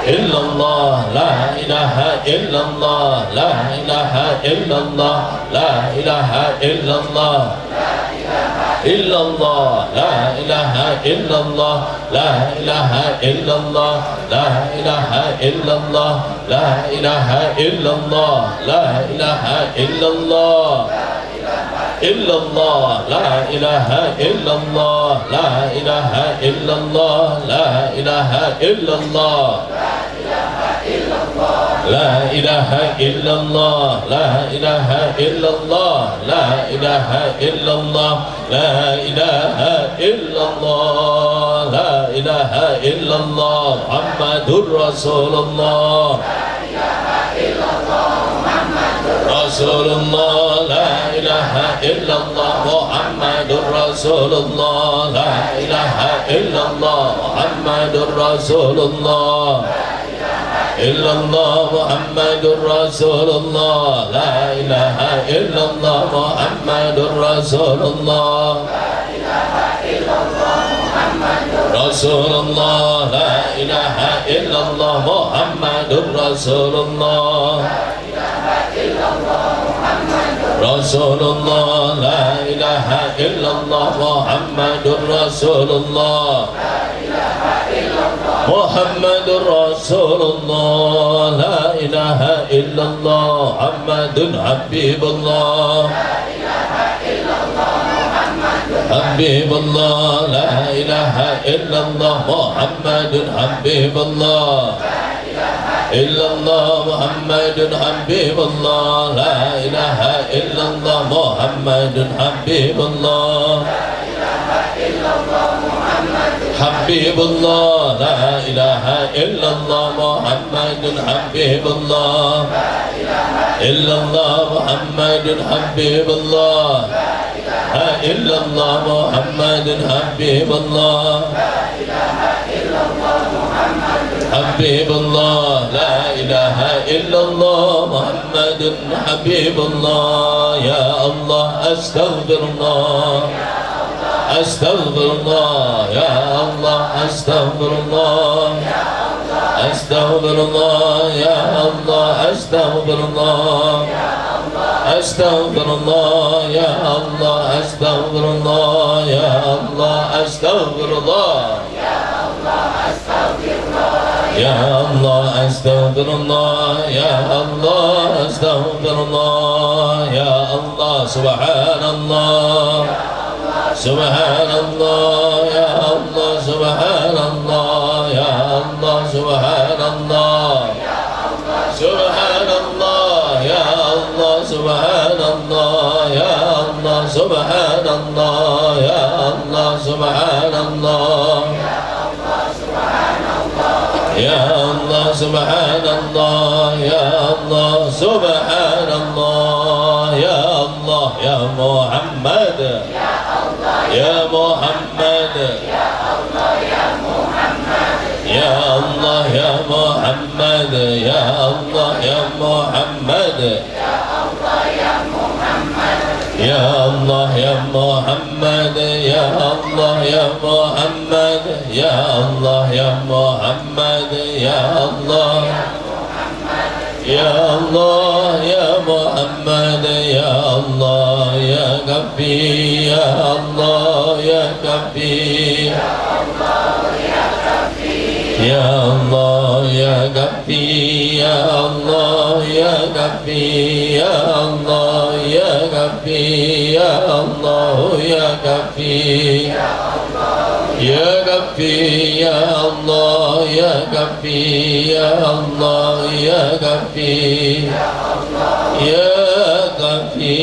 إلا الله لا إله إلا الله لا إله إلا الله لا إله إلا الله إلا الله لا إله إلا الله لا إله إلا الله لا إله إلا الله لا إله إلا الله لا إله إلا الله إلا الله لا إله إلا الله لا إله إلا الله لا إله إلا الله لا إله إلا الله لا إله إلا الله لا إله إلا الله لا إله إلا الله لا إله إلا الله محمد رسول الله رسول الله لا إله إلا الله محمد رسول الله لا إله إلا الله محمد رسول الله إلا الله محمد رسول الله لا إله إلا الله محمد رسول الله رسول الله لا إله إلا الله محمد رسول الله رسول الله لا إله إلا الله محمد رسول الله محمد رسول الله لا إله إلا الله محمد حبيب الله حبيب الله لا إله إلا الله محمد حبيب الله إلا الله محمد حبيب الله لا إله إلا الله محمد حبيب الله حبيب الله لا إله إلا الله محمد حبيب الله إلا الله محمد حبيب الله لا إلا الله محمد حبيب الله حبيب الله لا إله إلا الله محمد حبيب الله يا الله أستغفر الله أستغفر الله يا الله أستغفر الله أستغفر الله يا الله أستغفر الله أستغفر الله يا الله أستغفر الله يا الله أستغفر الله يا الله أستغفر الله يا الله أستغفر الله يا الله سبحان الله سبحان الله يا الله سبحان الله يا الله سبحان الله سبحان الله يا الله سبحان الله يا الله سبحان الله يا الله سبحان الله يا الله سبحان الله يا الله سبحان الله يا الله يا محمد يا محمد يا الله يا محمد يا الله يا محمد يا الله يا محمد يا الله يا محمد يا الله يا محمد يا الله يا الله يا محمد يا الله يا كفي يا الله يا كفي يا الله يا كفي يا الله يا كفي يا الله يا كفي يا الله يا كفي يا كفي يا الله يا كفي يا الله يا كفي يا كفي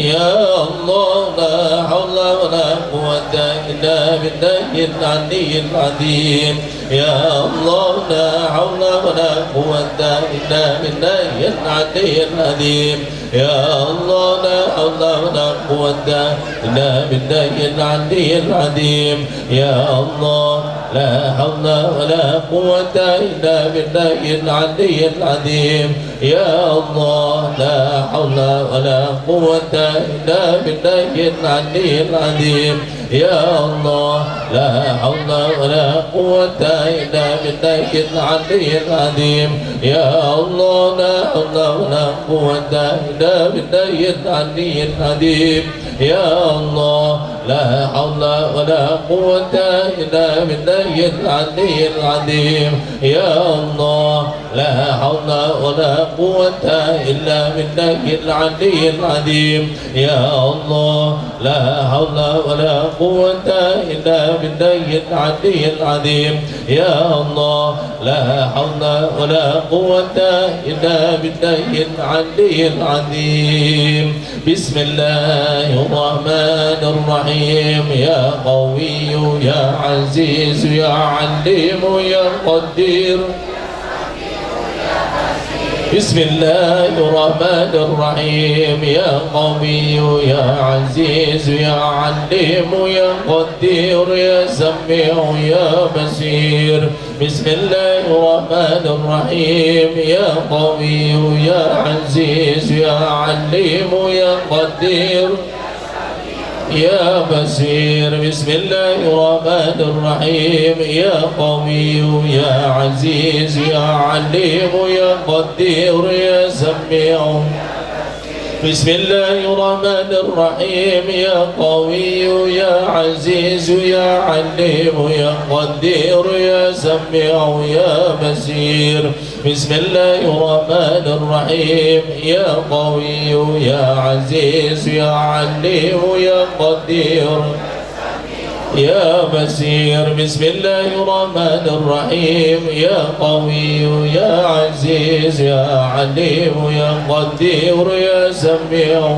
يا الله لا حول ولا قوة إلا بالله العلي العظيم يا الله لا حول ولا قوة إلا بالله العلي العظيم يا الله لا حول ولا قوة إلا بالله العلي العظيم يا الله لا حول ولا قوة إلا بالله العلي العظيم يا الله لا حول ولا قوة إلا بالله العلي العظيم يا الله لا حول ولا قوة إلا بالله العلي العظيم يا الله لا حول ولا قوة إلا بالله العلي العظيم يا الله لا حول ولا قوة إلا بالله العلي العظيم يا الله لا حول ولا قوة إلا بالله العلي العظيم يا الله لا حول ولا قوة إلا بالله العلي العظيم يا الله لا حول ولا قوة إلا بالله العلي العظيم بسم الله الرحمن الرحيم يا قوي يا عزيز يا عليم يا قدير بسم الله الرحمن الرحيم يا قوي يا عزيز يا عليم يا قدير يا سميع يا بصير بسم الله الرحمن الرحيم يا قوي يا عزيز يا عليم يا قدير يا بصير بسم الله الرحمن الرحيم يا قوي يا عزيز يا عليم يا قدير يا سميع بسم الله الرحمن الرحيم يا قوي يا عزيز يا عليم يا قدير يا سميع يا بصير بسم الله الرحمن الرحيم يا قوي يا عزيز يا عليم يا قدير يا بصير بسم الله الرحمن الرحيم يا قوي يا عزيز يا عليم يا قدير يا سميع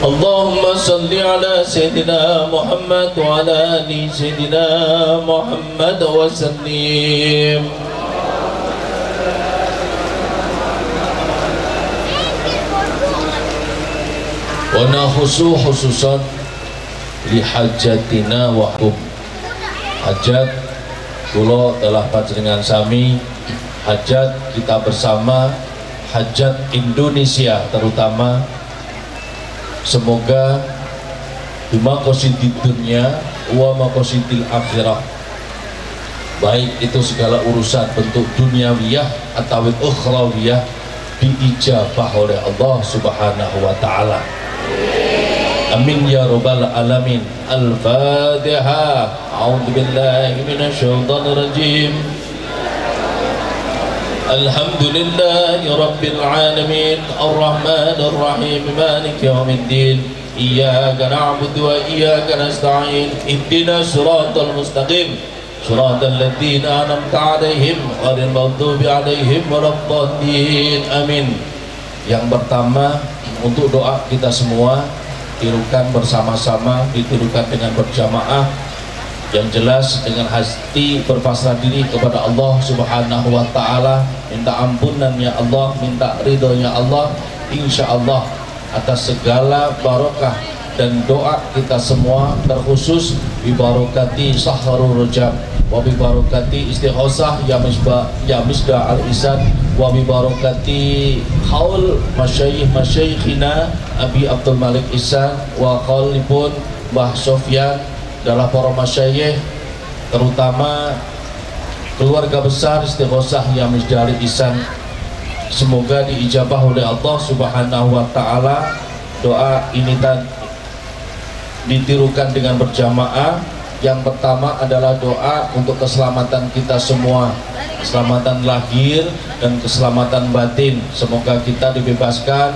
اللهم صل على سيدنا محمد وعلى آل سيدنا محمد وسلم. Wa nakhusu khususan li hajatina wa hum. Hajat kula telah panjenengan sami, hajat kita bersama, hajat Indonesia terutama. Semoga bima qasidid dunya wa maqasidil akhirah, baik itu segala urusan bentuk duniawiyah atau ukhrawiyah, diijabah oleh Allah Subhanahu wa taala. Amin ya rabbal alamin. Al-Fatihah. A'udzu billahi minasyaitonir rajim. Alhamdulillahi rabbil alamin, arrahmanir rahim, maliki yaumiddin. Iyyaka na'budu wa iyyaka nasta'in. Ihdinas siratal mustaqim, siratal ladzina an'amta 'alaihim ghairil maghdubi 'alaihim waladdallin. Amin. Yang pertama, untuk doa kita semua tirukan bersama-sama, ditirukan dengan berjamaah. Yang jelas dengan hati berpasrah diri kepada Allah Subhanahu wa taala, minta ampunannya Allah, minta ridhonya Allah, insya Allah atas segala barokah dan doa kita semua, terkhusus bi barokati sahrul rajab wa bi barokati istighosah ya misda al isan wa bi barokati haul masyayikhina Abi Abdul Malik Ihsan wa qalibun Mbah Sofyan, adalah para masyayikh, terutama keluarga besar istighosah yang misdali Ihsan. Semoga diijabah oleh Allah Subhanahu wa taala. Doa ini ditirukan dengan berjamaah. Yang pertama adalah doa untuk keselamatan kita semua, keselamatan lahir dan keselamatan batin. Semoga kita dibebaskan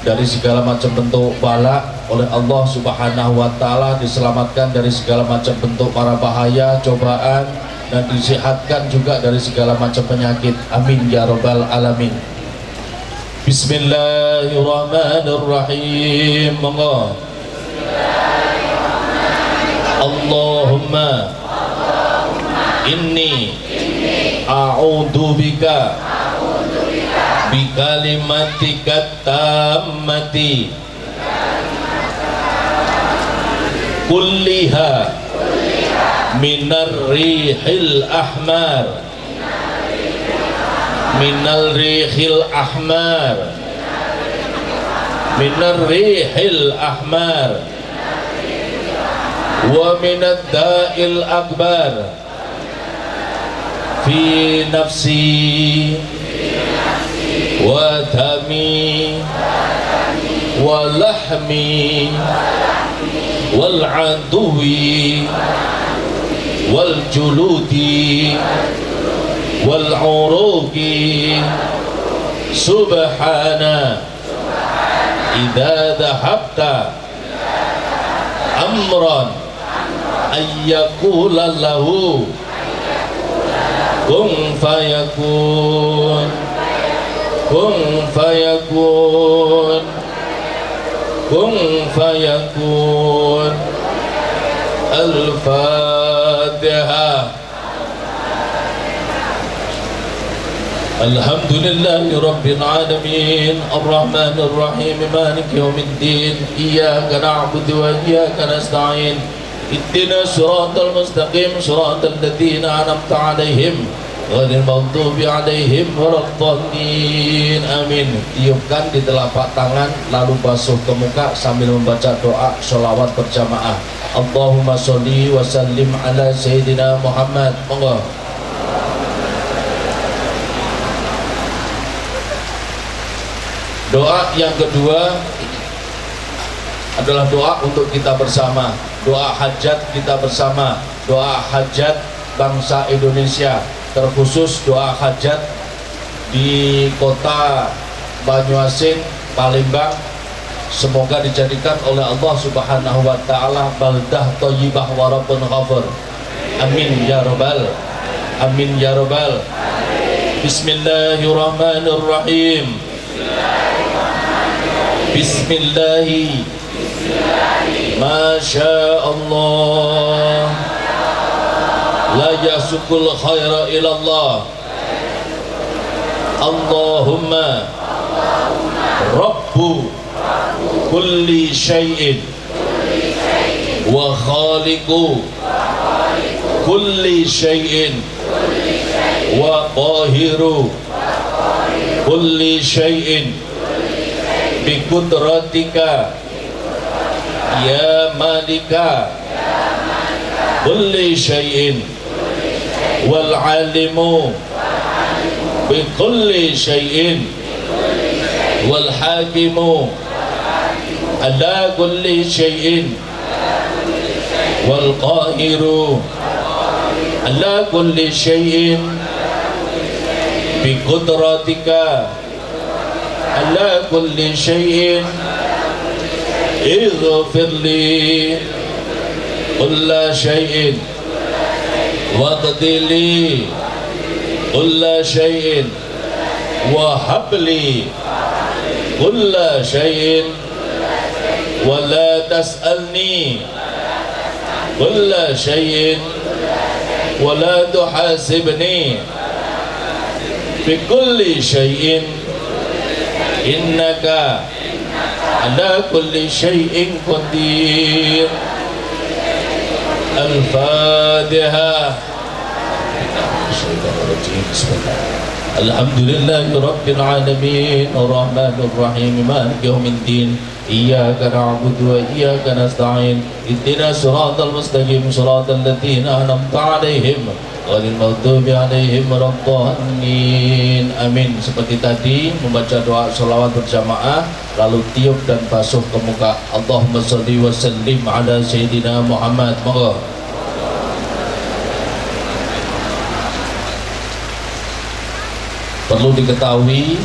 dari segala macam bentuk bala oleh Allah Subhanahu wa taala, diselamatkan dari segala macam bentuk para bahaya, cobaan, dan disehatkan juga dari segala macam penyakit. Amin ya rabbal alamin. Bismillahirrahmanirrahim. Monggo. Allahumma inni a'udzu bika bikalimatika tammati kulliha minar rihil ahmar minar rihil ahmar minar rihil ahmar wa minad da'il akbar fi nafsi wa dami wa lahmi wal aduwi wal juludi wal uruqi subhana idza dhahabta amran ayyakula lahu kun fayakun kun fayakun kun fayakun. Al-Fatihah. Alhamdulillahi rabbil alamin, arrahmanir rahim, maliki yaumiddin. Iyyaka na'budu wa iyyaka nasta'in. Ihdinas siratal mustaqim, siratal ladzina an'amta 'alaihim ghairil maghdubi 'alaihim waladdallin. Amin. Tiupkan di telapak tangan lalu basuh ke muka sambil membaca doa sholawat berjamaah. Allahumma sholli wa sallim ala sayyidina Muhammad. Monggo. Doa yang kedua adalah doa untuk kita bersama, doa hajat kita bersama, doa hajat bangsa Indonesia, terkhusus doa hajat di kota Banyuasin, Palembang. Semoga dijadikan oleh Allah Subhanahu wa taala baldah thayyibah wa rabbun ghafur. Amin ya rabbal. Amin ya rabbal. Bismillahirrahmanirrahim. Bismillahi Masya Allah. La yasukul khaira ilallah. Allahumma Rabbu kulli syai'in wa khaliqu kulli syai'in wa qahiru kulli syai'in bi qudratika ya malika kulli syai'in wal alimu bi kulli syai'in wal hakimu ala kulli syai'in wal qahiru ala kulli syai'in bi qudratika ala kulli syai'in ighfir li kulla syai'in waqdi li kulla syai'in wa habli kulla syai'in wa la tas'alni kulla syai'in wa la tuhasibni bi kulli syai'in innaka ala kulli syai'in qadir. Al-Fatihah. Alhamdulillahi Rabbil Alamin Ar-Rahmanir Rahim Maliki Yawmiddin Iyyaka na'budu wa iyyaka nasta'in Ihdinas siratal mustaqim siratal ladzina an'amta 'alaihim ghairil maghdubi 'alaihim waladdallin. Amin. Seperti tadi membaca doa sholawat berjamaah lalu tiup dan basuh ke muka. Allahumma shalli wa sallim ala sayyidina Muhammad. Monggo. Perlu diketahui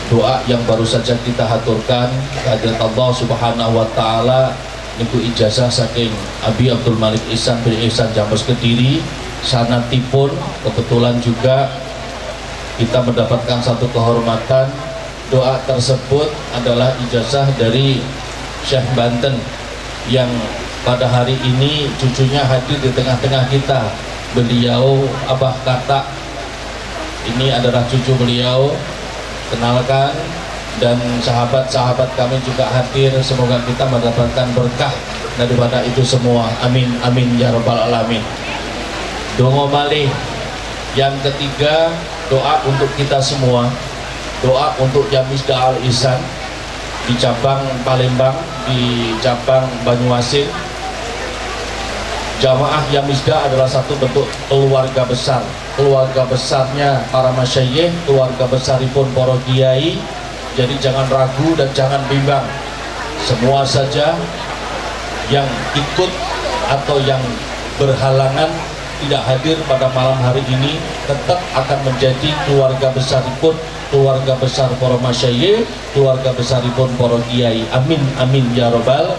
doa yang baru saja kita haturkan kehadirat Allah Subhanahu wa taala niku ijazah saking Abi Abdul Malik Ihsan bin Ihsan Jambos Kediri sanatipun. Kebetulan juga kita mendapatkan satu kehormatan. Doa tersebut adalah ijazah dari Syekh Banten yang pada hari ini cucunya hadir di tengah-tengah kita. Beliau Abah Kata, ini adalah cucu beliau, kenalkan, dan sahabat-sahabat kami juga hadir. Semoga kita mendapatkan berkah daripada itu semua. Amin amin ya rabbal alamin. Dongo malih yang ketiga, doa untuk kita semua, doa untuk Yamisda Al Ihsan di cabang Palembang, di cabang Banyuasin. Jamaah Yamisda adalah satu bentuk keluarga besar, keluarga besarnya para masyayikh, keluarga besaripun para kiai. Jadi jangan ragu dan jangan bimbang. Semua saja yang ikut atau yang berhalangan tidak hadir pada malam hari ini tetap akan menjadi keluarga besaripun, keluarga besar para masyayikh, keluarga besaripun para kiai. Amin amin ya rabbal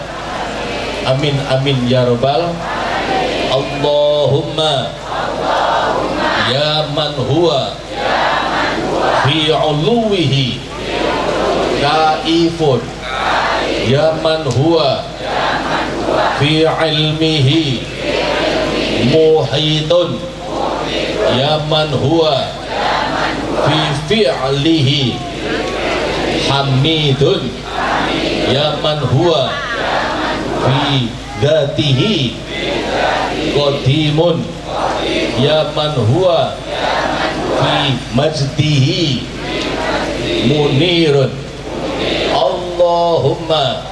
amin amin ya rabbal. Allahumma ya man huwa fi uluwihi kaifun ya man huwa fi ilmihi muhitun ya man huwa fi fi'lihi hamidun ya man huwa fi dhatihi qadimun ya man huwa fi majdihi munirun. Allahumma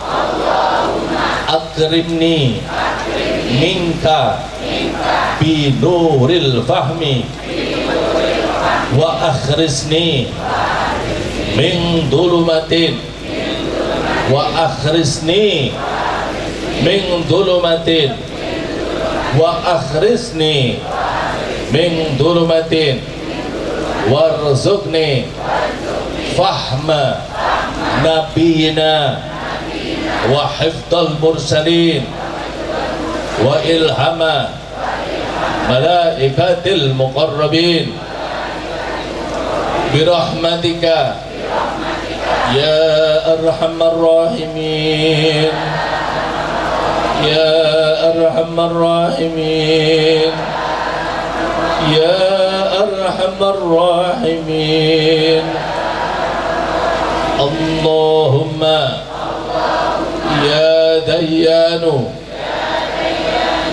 akrimni minka bi nuril fahmi wa akhrisni min dhulumatin wa akhrisni min dhulumatin wa akhrisni min dhulumatin warzuqni fahma nabiyina wa hifdal mursalin wa ilhama malaikatil muqarrabin birahmatika ya arhamar rahimin يا أرحم الراحمين يا أرحم الراحمين اللهم يا ديان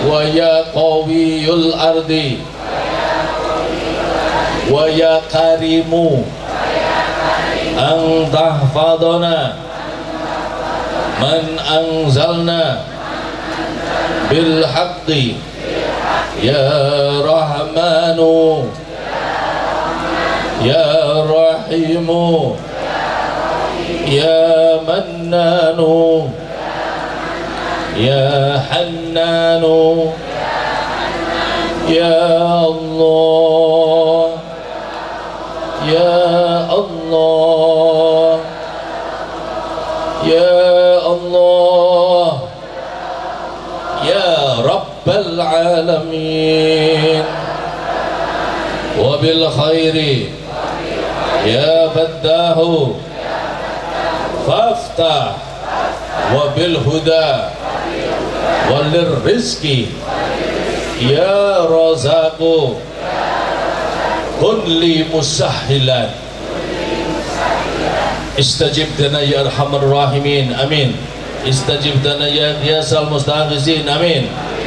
ويا قوي الأرض ويا كريم أن تحفظنا من أنزلنا بالحق يا رحمن يا رحيم يا منان يا حنان يا الله يا الله يا الله يا رب العالمين وبالخير يا فتاه فافتح وبالهدى وللرزق يا رزاق كن لي مسهلا استجب لنا يا ارحم الراحمين امين استجب لنا يا غياث المستغيثين امين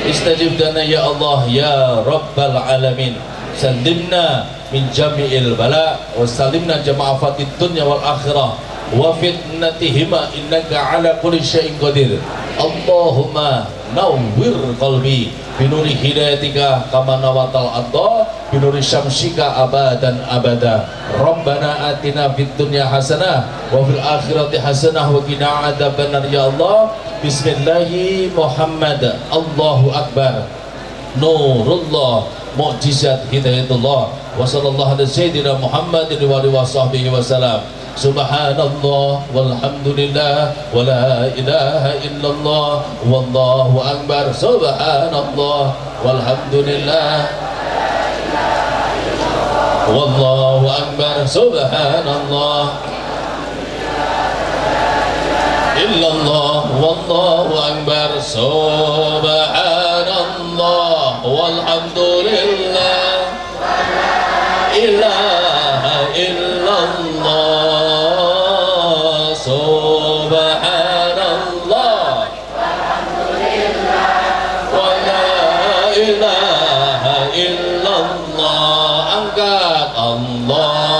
استجب لنا يا الله يا رب العالمين سلمنا من جميع البلاء وسلمنا جميع آفات الدنيا والآخرة وفتنتهما إنك على كل شيء قدير اللهم نور قلبي بنور هدايتك كما نورت الأرض بنور شمسك أبدا أبدا ربنا آتنا في الدنيا حسنة وفي الآخرة حسنة وقنا عذاب النار يا الله بسم الله محمد الله أكبر نور الله mukjizat hidayatullah wa sallallahu ala sayyidina Muhammadin wa alihi wa sahbihi wa salam subhanallah walhamdulillah wa la ilaha illallah wallahu akbar subhanallah walhamdulillah wallahu akbar subhanallah illallah wallahu akbar subhanallah walhamdulillah ilaha illallah subhanallah wa la ilaha illallah angkat Allah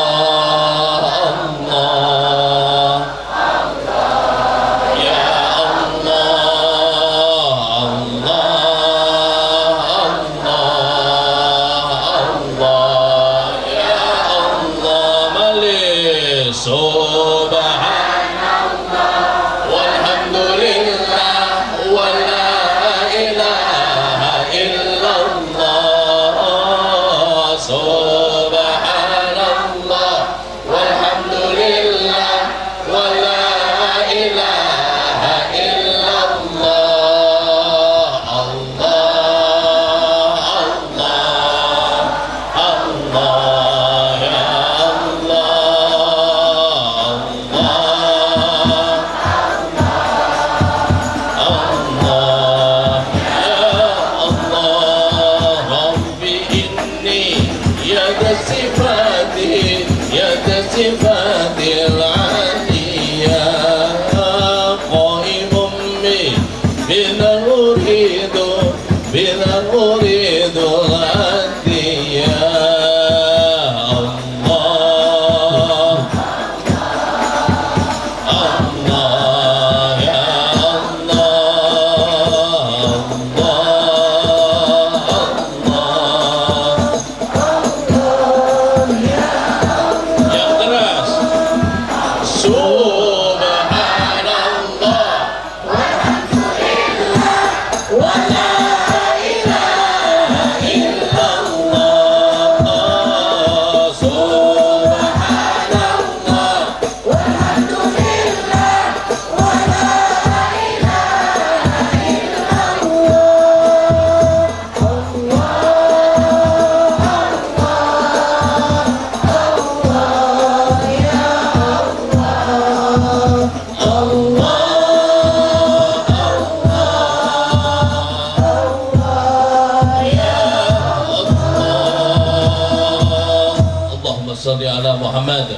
sholli ala Muhammad.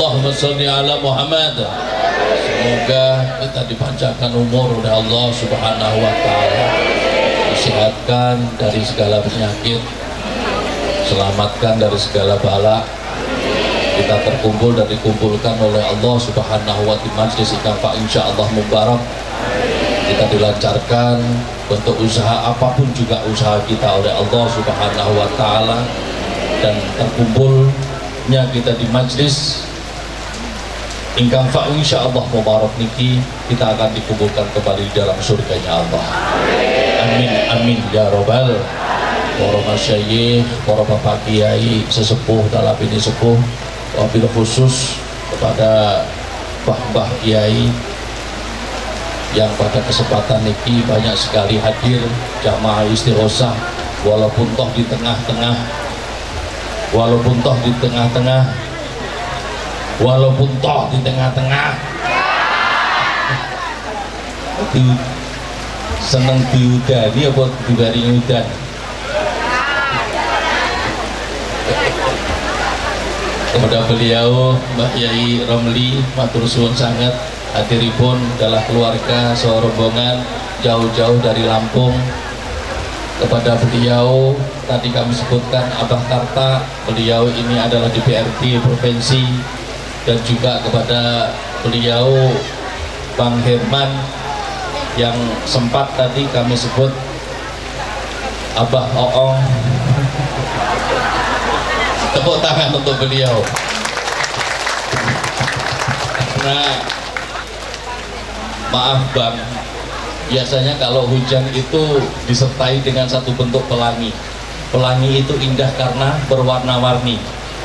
Allahumma sholli ala Muhammad. Semoga kita dipanjangkan umur oleh Allah Subhanahu wa taala, disehatkan dari segala penyakit, selamatkan dari segala bala. Kita terkumpul dan dikumpulkan oleh Allah Subhanahu wa taala majlis Pak insyaallah mubarak. Kita dilancarkan bentuk usaha apapun juga usaha kita oleh Allah Subhanahu wa taala, dan terkumpulnya kita di majlis ingkang fa insyaallah mubarak niki kita akan dikumpulkan kembali dalam surganya Allah. Amin amin ya robbal. Para masyayikh, para bapak kiai sesepuh dalam ini sepuh, wabil khusus kepada mbah-mbah kiai yang pada kesempatan ini banyak sekali hadir jamaah istighosah, walaupun toh di tengah-tengah, walaupun toh di tengah-tengah, walaupun toh di tengah-tengah, seneng diudani apa dibari udan. Kepada beliau Mbah Yai Romli matur suwun sangat hadiripun adalah keluarga serombongan jauh-jauh dari Lampung. Kepada beliau tadi kami sebutkan Abah Karta, beliau ini adalah DPRD provinsi, dan juga kepada beliau Bang Herman yang sempat tadi kami sebut Abah Oong. Tepuk tangan untuk beliau. Nah, maaf Bang, biasanya kalau hujan itu disertai dengan satu bentuk pelangi. Pelangi itu indah karena berwarna-warni.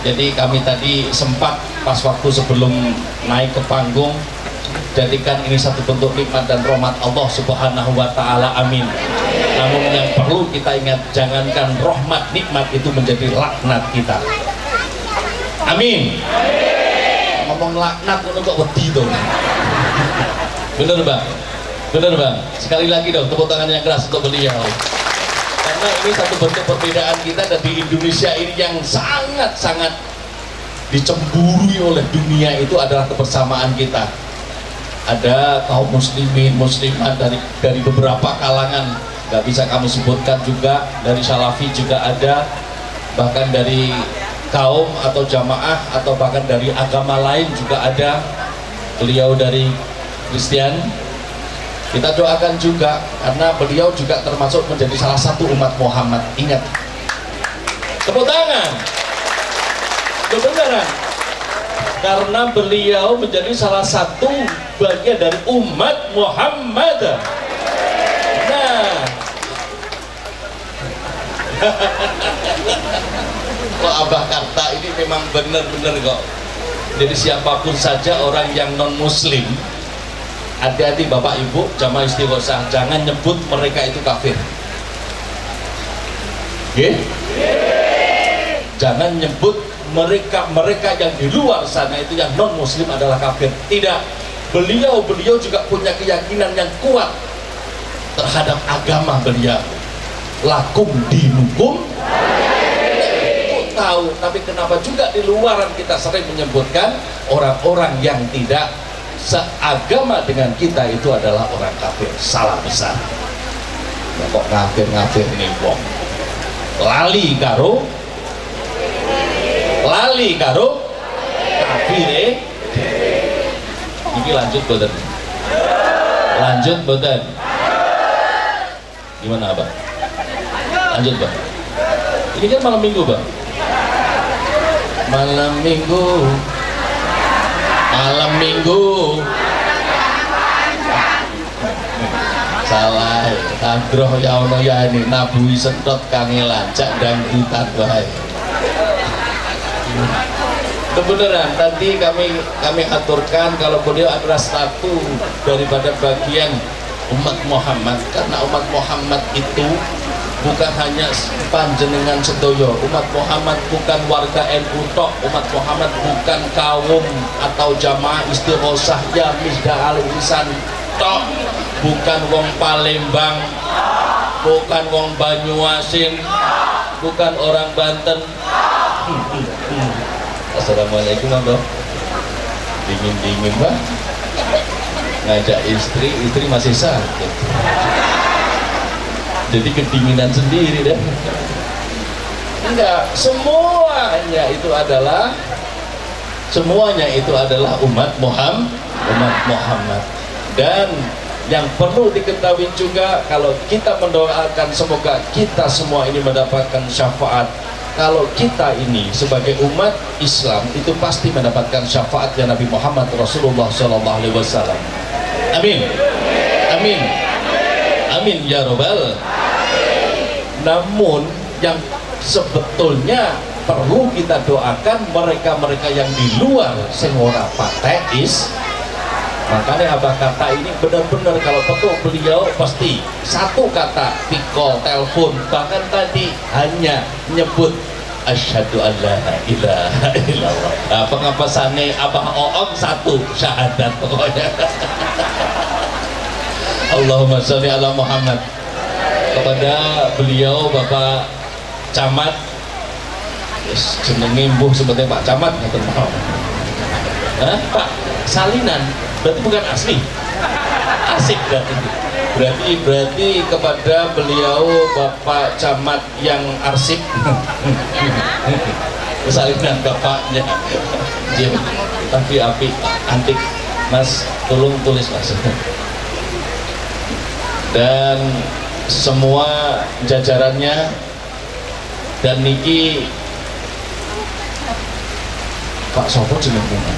Jadi kami tadi sempat pas waktu sebelum naik ke panggung jadikan ini satu bentuk nikmat dan rahmat Allah Subhanahu wa taala. Amin. Namun yang perlu kita ingat, jangankan rahmat nikmat itu menjadi laknat kita. Amin. Ngomong laknat itu kok wedi tuh. Bener Bang? Bener Bang? Sekali lagi dong tepuk tangan yang keras untuk beliau. Karena ini satu bentuk perbedaan kita, dan di Indonesia ini yang sangat-sangat dicemburui oleh dunia itu adalah kebersamaan kita. Ada kaum muslimin, muslimat dari beberapa kalangan, nggak bisa kami sebutkan juga, dari Salafi juga ada, bahkan dari kaum atau jamaah atau bahkan dari agama lain juga ada. Beliau dari Kristen, kita doakan juga karena beliau juga termasuk menjadi salah satu umat Muhammad. Ingat, tepuk tangan, kebenaran, karena beliau menjadi salah satu bagian dari umat Muhammad. Nah, kok Abah Karta ini memang benar-benar kok. Jadi siapapun saja orang yang non muslim, hati-hati Bapak Ibu jamaah istighosah, jangan nyebut mereka itu kafir. Okay? Jangan nyebut mereka yang di luar sana itu yang non muslim adalah kafir. Tidak. Beliau juga punya keyakinan yang kuat terhadap agama beliau. Lakum dinukum. Tahu, tapi kenapa juga di luaran kita sering menyebutkan orang-orang yang tidak seagama dengan kita itu adalah orang kafir. Salah besar. Ya, kok kafir nih kok. Lali karo kafir. Ini lanjut boten? Lanjut boten? Gimana Abang? Lanjut Bang. Ini kan malam minggu Bang. Malam minggu salah kadroh ya ono ya ini nabui sentot kangelan cak dangdutan bae. Kebenaran tadi kami aturkan kalau beliau adalah satu daripada bagian umat Muhammad, karena umat Muhammad itu bukan hanya panjenengan sedoyo. Umat Muhammad bukan warga NU tok. Umat Muhammad bukan kaum atau jamaah istighosah ya Misda Al-Ihsan tok. Bukan wong Palembang, bukan wong Banyuasin, bukan orang Banten. Assalamualaikum Bang. Dingin Bang. Ngajak istri masih sakit. Jadi kedinginan sendiri deh. Enggak, semuanya itu adalah umat Muhammad. Dan yang perlu diketahui juga, kalau kita mendoakan semoga kita semua ini mendapatkan syafaat. Kalau kita ini sebagai umat Islam itu pasti mendapatkan syafaatnya Nabi Muhammad Rasulullah SAW. Amin. Amin. Amin ya robbal. Namun yang sebetulnya perlu kita doakan mereka-mereka yang di luar sing ora pateis. Makanya Abah kata ini benar-benar kalau betul beliau pasti satu kata pikol telepon, bahkan tadi hanya nyebut asyhadu an la ilaha illallah. Nah, pengapasannya Abah Oom satu syahadat pokoknya. Allahumma sholli ala Muhammad. Kepada beliau Bapak Camat, jenenge mbuh sebetulnya Pak Camat ngoten mau. Pak Salinan berarti bukan asli. Asik berarti kepada beliau Bapak Camat yang arsip. Salinan bapaknya. Tapi api antik. Mas tolong tulis Mas. Dan semua jajarannya, dan niki Pak Sopo jenengan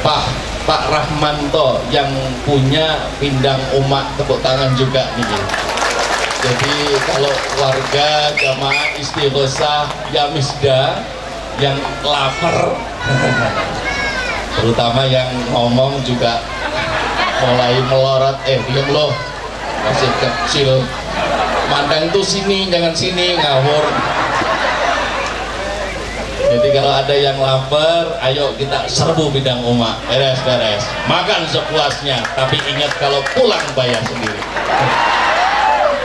Pak Rahmanto yang punya pindang umat, tepuk tangan juga niki. Jadi kalau warga jamaah istighosah Yamisda yang lapar terutama yang ngomong juga mulai melorot, diam loh, masih kecil, mandang tuh sini jangan sini, ngawur. Jadi kalau ada yang lapar, ayo kita serbu bidang umat, beres makan sepuasnya, tapi ingat kalau pulang bayar sendiri.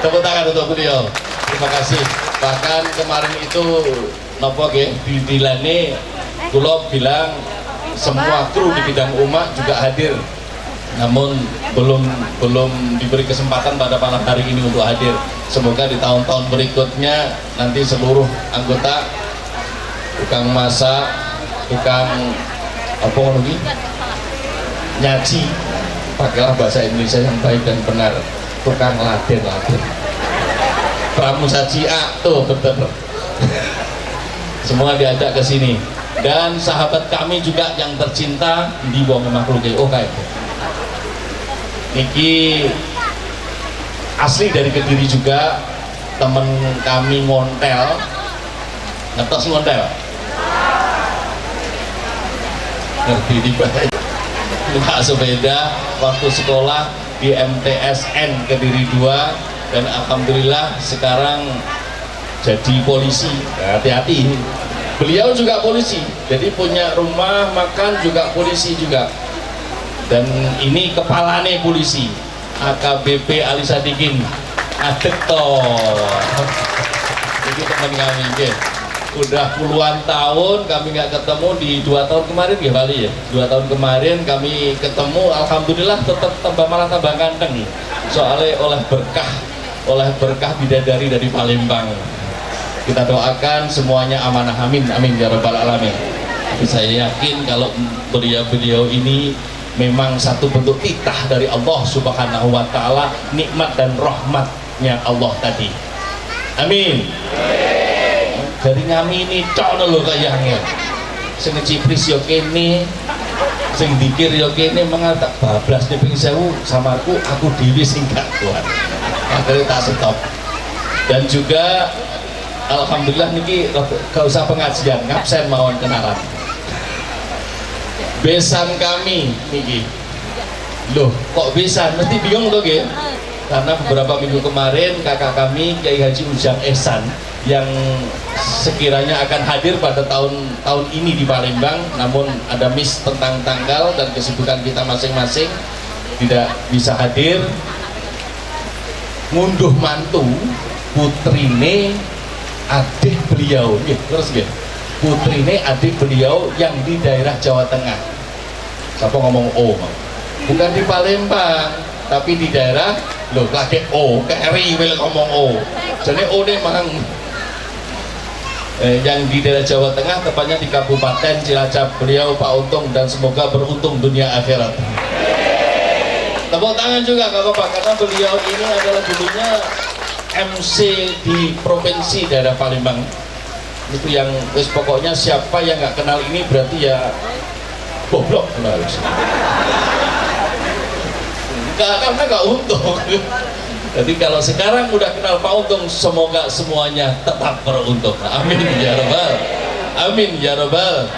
Tepuk tangan untuk beliau, terima kasih. Bahkan kemarin itu nopo ge dilane kula bilang semua kru di bidang umat juga hadir, namun belum diberi kesempatan pada malam hari ini untuk hadir. Semoga di tahun-tahun berikutnya nanti seluruh anggota, tukang masak, tukang apa lagi, nyaji, pakailah bahasa Indonesia yang baik dan benar, tukang laden pramusaji tuh betul. Semua diajak ke sini. Dan sahabat kami juga yang tercinta di bawah makhluk kayak niki asli dari Kediri juga, temen kami ngontel, ngetos ngontel, ngerti di Pak sepeda waktu sekolah di MTSN Kediri 2, dan alhamdulillah sekarang jadi polisi. Hati-hati, beliau juga polisi, jadi punya rumah makan juga polisi juga. Dan ini kepalanya polisi, AKBP Ali Sadikin adek toh. Jadi teman kami udah puluhan tahun kami nggak ketemu, di 2 tahun kemarin ya Bali ya, 2 tahun kemarin kami ketemu, alhamdulillah tetap malah tambah ganteng, soalnya oleh berkah bidadari dari Palembang. Kita doakan semuanya amanah, amin amin ya rabbal alamin. Tapi saya yakin kalau beliau ini memang satu bentuk titah dari Allah Subhanahu wa Ta'ala, nikmat dan rahmatnya Allah tadi. Amin. Dari ngami ini cok lho kayaknya, sing ngecipris yo kene, sing dikir yo kene, mengatak bablas ning ping 1000 sama aku dhewe sing gak kuat. Akhirnya tak stop. Dan juga alhamdulillah niki gak usah pengajian, ngabsen mawon kenalan. Besan kami niki, loh kok besan, mesti bingung tuh ge. Karena beberapa minggu kemarin kakak kami Kiai Haji Ujang Ehsan yang sekiranya akan hadir pada tahun ini di Palembang, namun ada miss tentang tanggal dan kesibukan kita masing-masing tidak bisa hadir. Ngunduh mantu putrine adik beliau, terus putrine adik beliau yang di daerah Jawa Tengah. Siapa ngomong O? Bukan di Palembang, tapi di daerah loh lagi O, keri wil ngomong O. Jadi O ini memang yang di daerah Jawa Tengah, tepatnya di Kabupaten Cilacap. Beliau Pak Untung, dan semoga beruntung dunia akhirat. Tepuk tangan juga gak apa-apa, karena beliau ini adalah dulunya MC di provinsi daerah Palembang. Itu yang pokoknya siapa yang nggak kenal ini berarti ya goblok, karena nggak untung. Jadi kalau sekarang udah kenal Pak Untung, semoga semuanya tetap beruntung. Amin ya robbal, amin ya robbal.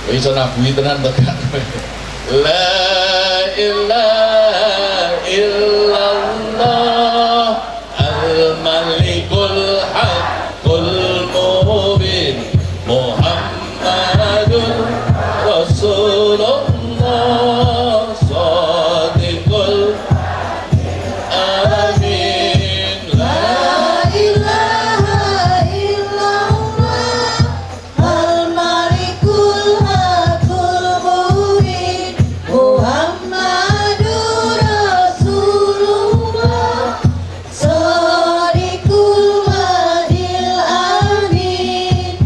Bisa nabui tenan tekan. La ilaha illallah al-malikul haqqul mubin Muhammadur Rasulullah Shadiqul Amin. La ilaha illallah al-malikul haqqul mubin Muhammadur Rasulullah Shadiqul wadil amin.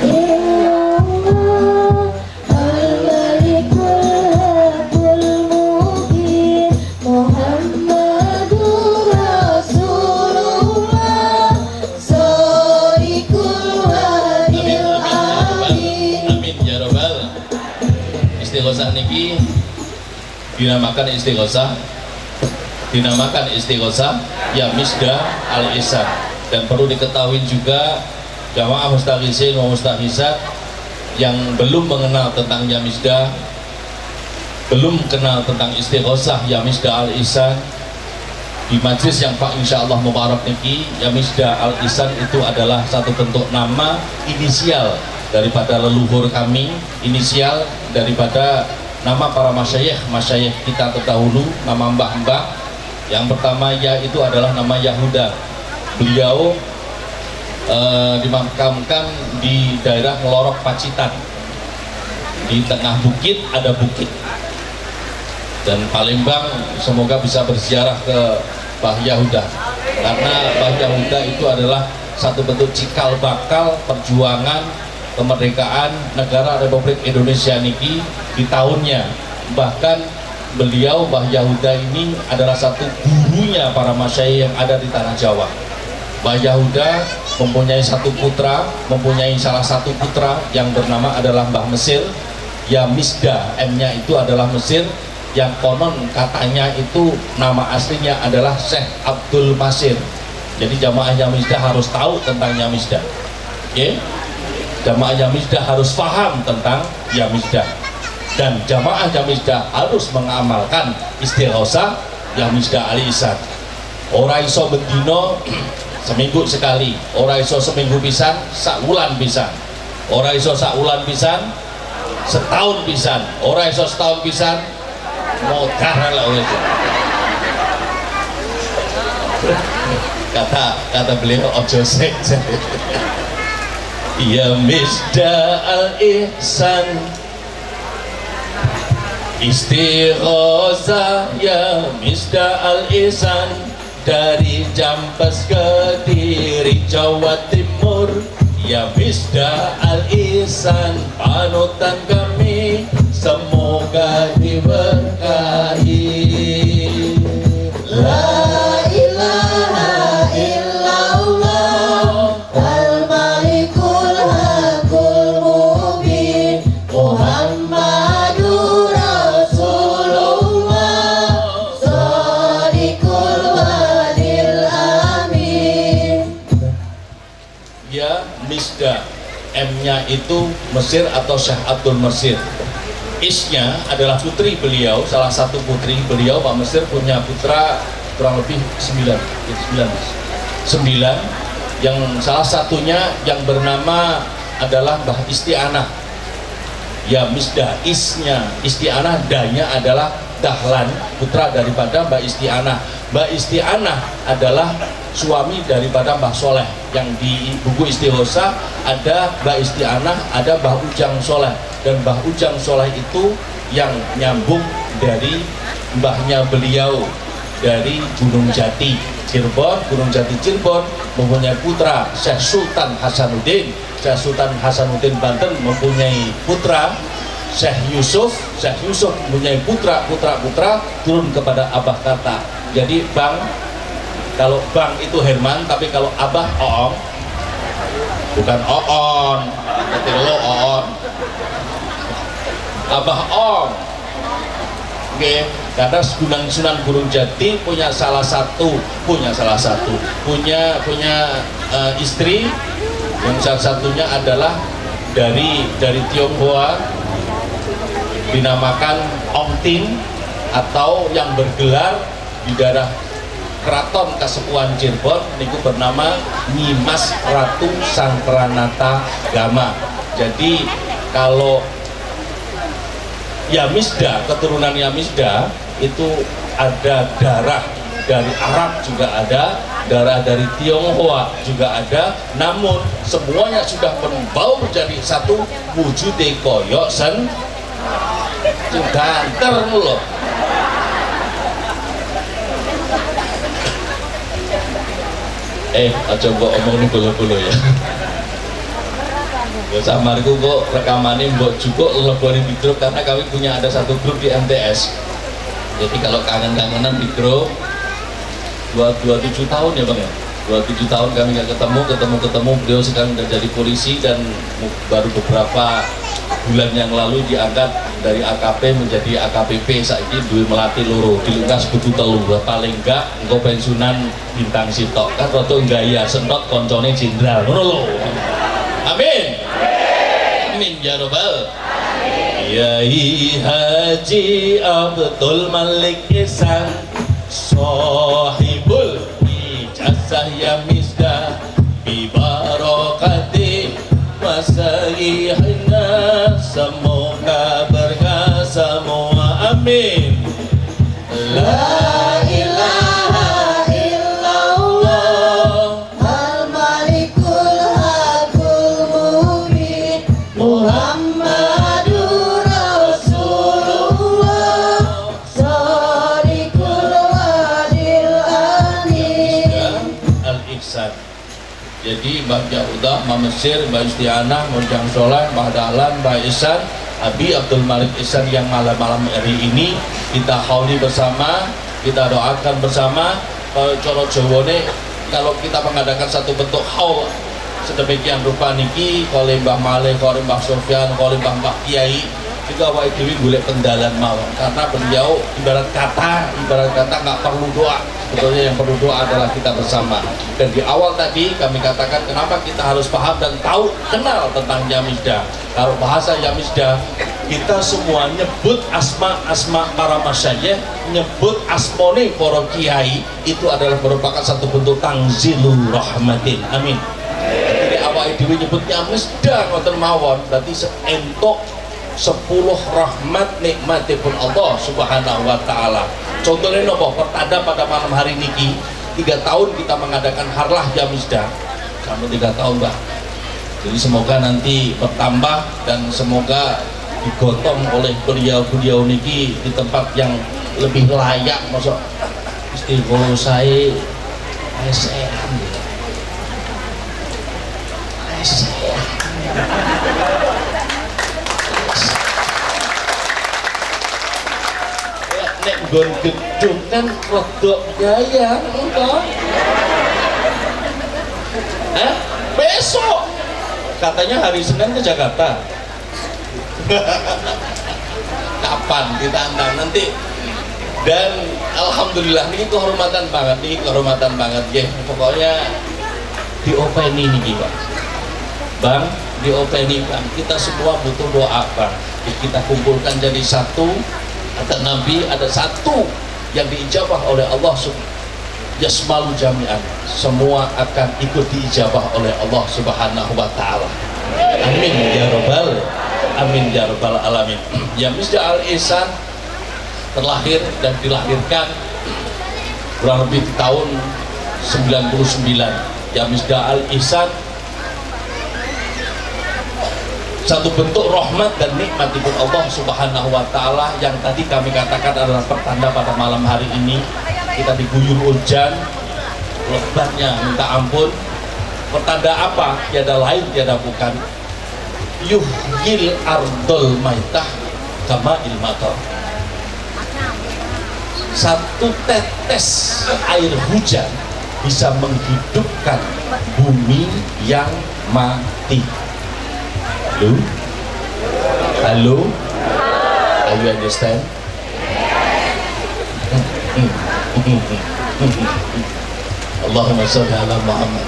Illallah al-malikul haqqul mubin Muhammadur Rasulullah Shadiqul wadil amin. Amin ya robbal. Istighosah niki dinamakan istighosah ya Misdah al-Ihsan. Dan perlu diketahui juga jamaah mustaghisin wa mustaghisat yang belum mengenal tentang ya Misdah, belum kenal tentang istighosah ya Misdah al-Ihsan, di majlis yang Pak insya Allah mubarak niki, ya Misdah al-Ihsan itu adalah satu bentuk nama inisial daripada leluhur kami, inisial daripada nama para masyayikh kita terdahulu, nama mbah-mbah. Yang pertama ya itu adalah nama Yahuda. Beliau dimakamkan di daerah Ngelorok Pacitan. Di tengah bukit ada bukit. Dan Palembang semoga bisa berziarah ke Mbah Yahuda, karena Mbah Yahuda itu adalah satu bentuk cikal bakal perjuangan kemerdekaan negara Republik Indonesia niki di tahunnya. Bahkan beliau Mbah Yahuda ini adalah satu gurunya para masyayikh yang ada di tanah Jawa. Mbah Yahuda mempunyai salah satu putra yang bernama adalah Mbah Mesir. Ya Misdah, M-nya itu adalah Mesir, yang konon katanya itu nama aslinya adalah Syekh Abdul Masir. Jadi jamaah Yamisdah harus tahu tentang Yamisdah. Oke? Jamaah Yamisdah harus paham tentang Yamisdah. Dan jamaah Yamisdah harus mengamalkan istighosah Yamisdah al-Ihsan. Ora iso bendino seminggu sekali, ora iso seminggu pisan, sakulan pisan. Ora iso sakulan pisan, setahun pisan. Ora iso setahun pisan, modar lah wis. Kata beliau ojo sek. Ya Misdah al-Ihsan, istighosah ya Misdah al-Ihsan, dari Jampes Kediri Jawa Timur. Ya Misdah al-Ihsan, panutan kami semoga diberkahi. La ilaha illallah al-malikul haqqul mubin Muhammadur Rasulullah Shadiqul wadil amin. Ya Misdah, M-nya itu Mesir atau Syekh Abdul Mesir. Isnya adalah putri beliau, salah satu putri beliau. Pak Mesir punya putra kurang lebih 9, yang salah satunya yang bernama adalah Mbah Isti'anah. Ya Misdah, isnya Isti'anah, danya adalah Dahlan, putra daripada Mbak Isti'anah. Mbak Isti'anah adalah suami daripada Mbah Soleh. Yang di buku Istighosa ada Mbak Isti'anah, ada Mbah Ujang Soleh. Dan Mbah Ujang Soleh itu yang nyambung dari mbahnya beliau dari Gunung Jati Cirebon. Gunung Jati Cirebon mempunyai putra Syekh Sultan Hasanuddin. Syekh Sultan Hasanuddin Banten mempunyai putra Syekh Yusuf. Syekh Yusuf mempunyai putra turun kepada Abah Karta. Jadi Bang, kalau Bang itu Herman, tapi kalau Abah Oong, bukan Oon, nanti lo Oon, Abah Oong. Oke, karena Sunan Gunung Jati punya istri yang salah satunya adalah dari Tionghoa, dinamakan Ong Tin, atau yang bergelar di daerah Keraton Kasepuhan Cirebon niku bernama Nyimas Ratu Sangkranata Gama. Jadi kalau Yamisda, keturunan Yamisda itu ada darah dari Arab juga ada, darah dari Tionghoa juga ada, namun semuanya sudah membaur menjadi satu wujud koyok sen ganter loh. Aja mbok omong ini bolo-bolo ya. Samarku kok rekamannya mbok cukup lebih di grup, karena kami punya ada satu grup di MTS. Jadi kalau kangen-kangenan di grup 27 tahun ya Bang ya. 27 tahun kami nggak ketemu. Beliau sekarang udah jadi polisi dan baru beberapa bulan yang lalu diangkat dari AKP menjadi AKPP. Saiki duwe melati loro, dilungkas kudu telu. Paling enggak engko pensiunan bintang sitok. Kan rada gaya sentot koncone jenderal. Ngono lho. Amin. Amin ya robbal. Kiai Haji Abdul Malik Ihsan Sohibul Ijazah Yamisda Bibarakati Masayihina, semoga berkah semua. Amin. La ilaha illallah Al-Malikul Hakul Mubin Muhammadur Rasulullah Shadiqul Wadil Amin. Al-Ihsan. Jadi Mbak Yahuda, Mbak Mesir, Mbak Isti'anah, Mbak Ujang Soleh, Mbak Dahlan, Mbak Ihsan, Abi Abdul Malik Ihsan yang malam-malam hari ini kita hauli bersama, kita doakan bersama. Kalau coro Jawane, kalau kita mengadakan satu bentuk haul sedemikian rupa niki, kalau Mbah Malih, kalau Mbah Sofyan, kalau Mbah Kiai, juga awake dhewe golek pendalan mawon, karena beliau ibarat kata nggak perlu doa. Sebetulnya yang perlu doa adalah kita bersama. Dan di awal tadi kami katakan kenapa kita harus paham dan tahu, kenal tentang Yamisda. Kalau bahasa Yamisda, kita semua nyebut asma para masyayikh, nyebut asmone para kiai, itu adalah merupakan satu bentuk tangzilur rahmatin. Amin. Jadi awake dhewe nyebut Yamisda ngoten mawon, berarti entuk 10 rahmat nikmatipun Allah Subhanahu wa taala. Contohnya nopo pertanda pada malam hari niki 3 tahun kita mengadakan harlah Yamisda. Sampai 3 tahun, Mbak. Jadi semoga nanti bertambah dan semoga digotong oleh beliau-beliau niki di tempat yang lebih layak. Masuk Istighosa ASEAN. Nek nggon gedung kan rodok gaya enggak? Besok katanya hari Senin ke Jakarta. Kapan kita antang nanti. Dan alhamdulillah ini kehormatan banget ya. Pokoknya diopeni nih Bang. Bang, diopeni Bang. Kita semua butuh doa Bang. Kita kumpulkan jadi satu. Kata Nabi ada satu yang diijabah oleh Allah Yasmalu jami'an, semua akan ikut diijabah oleh Allah Subhanahu wa taala. Amin ya robbal alamin. Yamisda Al-Ihsan terlahir dan dilahirkan kurang lebih di tahun 99. Ya Misda Al-Ihsan, satu bentuk rahmat dan nikmat dari Allah Subhanahu wa Ta'ala yang tadi kami katakan adalah pertanda pada malam hari ini kita diguyur hujan lebatnya minta ampun. Pertanda apa? Tiada lain tiada bukan yuhyil ardol maitah kama ilmator. Satu tetes air hujan bisa menghidupkan bumi yang mati. Halo? Halo? Are you understand? Allahumma sholli ala Muhammad.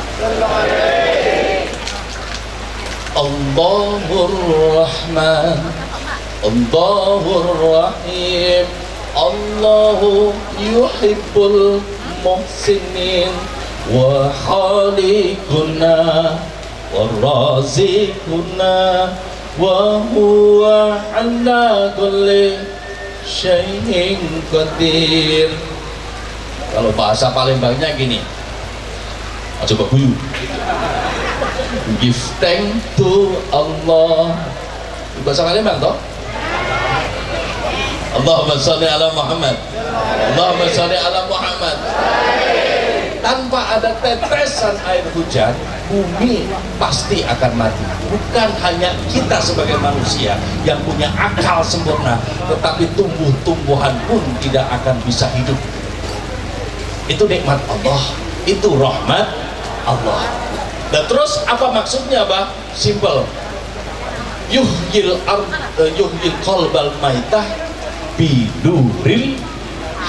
Allahur Rahman, Allahur Rahim, Allahu yuhibbul muhsinin wa khaliquna wa razikuna wa huwa ala kulli syai'in qadir. Kalau bahasa Palembangnya gini, coba guyu. Give thanks to Allah. Bahasa Palembang toh? Allahumma sholli ala Muhammad. Allahumma sholli ala Muhammad. Tanpa ada tetesan air hujan, bumi pasti akan mati. Bukan hanya kita sebagai manusia yang punya akal sempurna, tetapi tumbuh-tumbuhan pun tidak akan bisa hidup. Itu nikmat Allah, itu rahmat Allah. Dan terus apa maksudnya, Bah? Simple. Yuhyil qalbal maitah biduril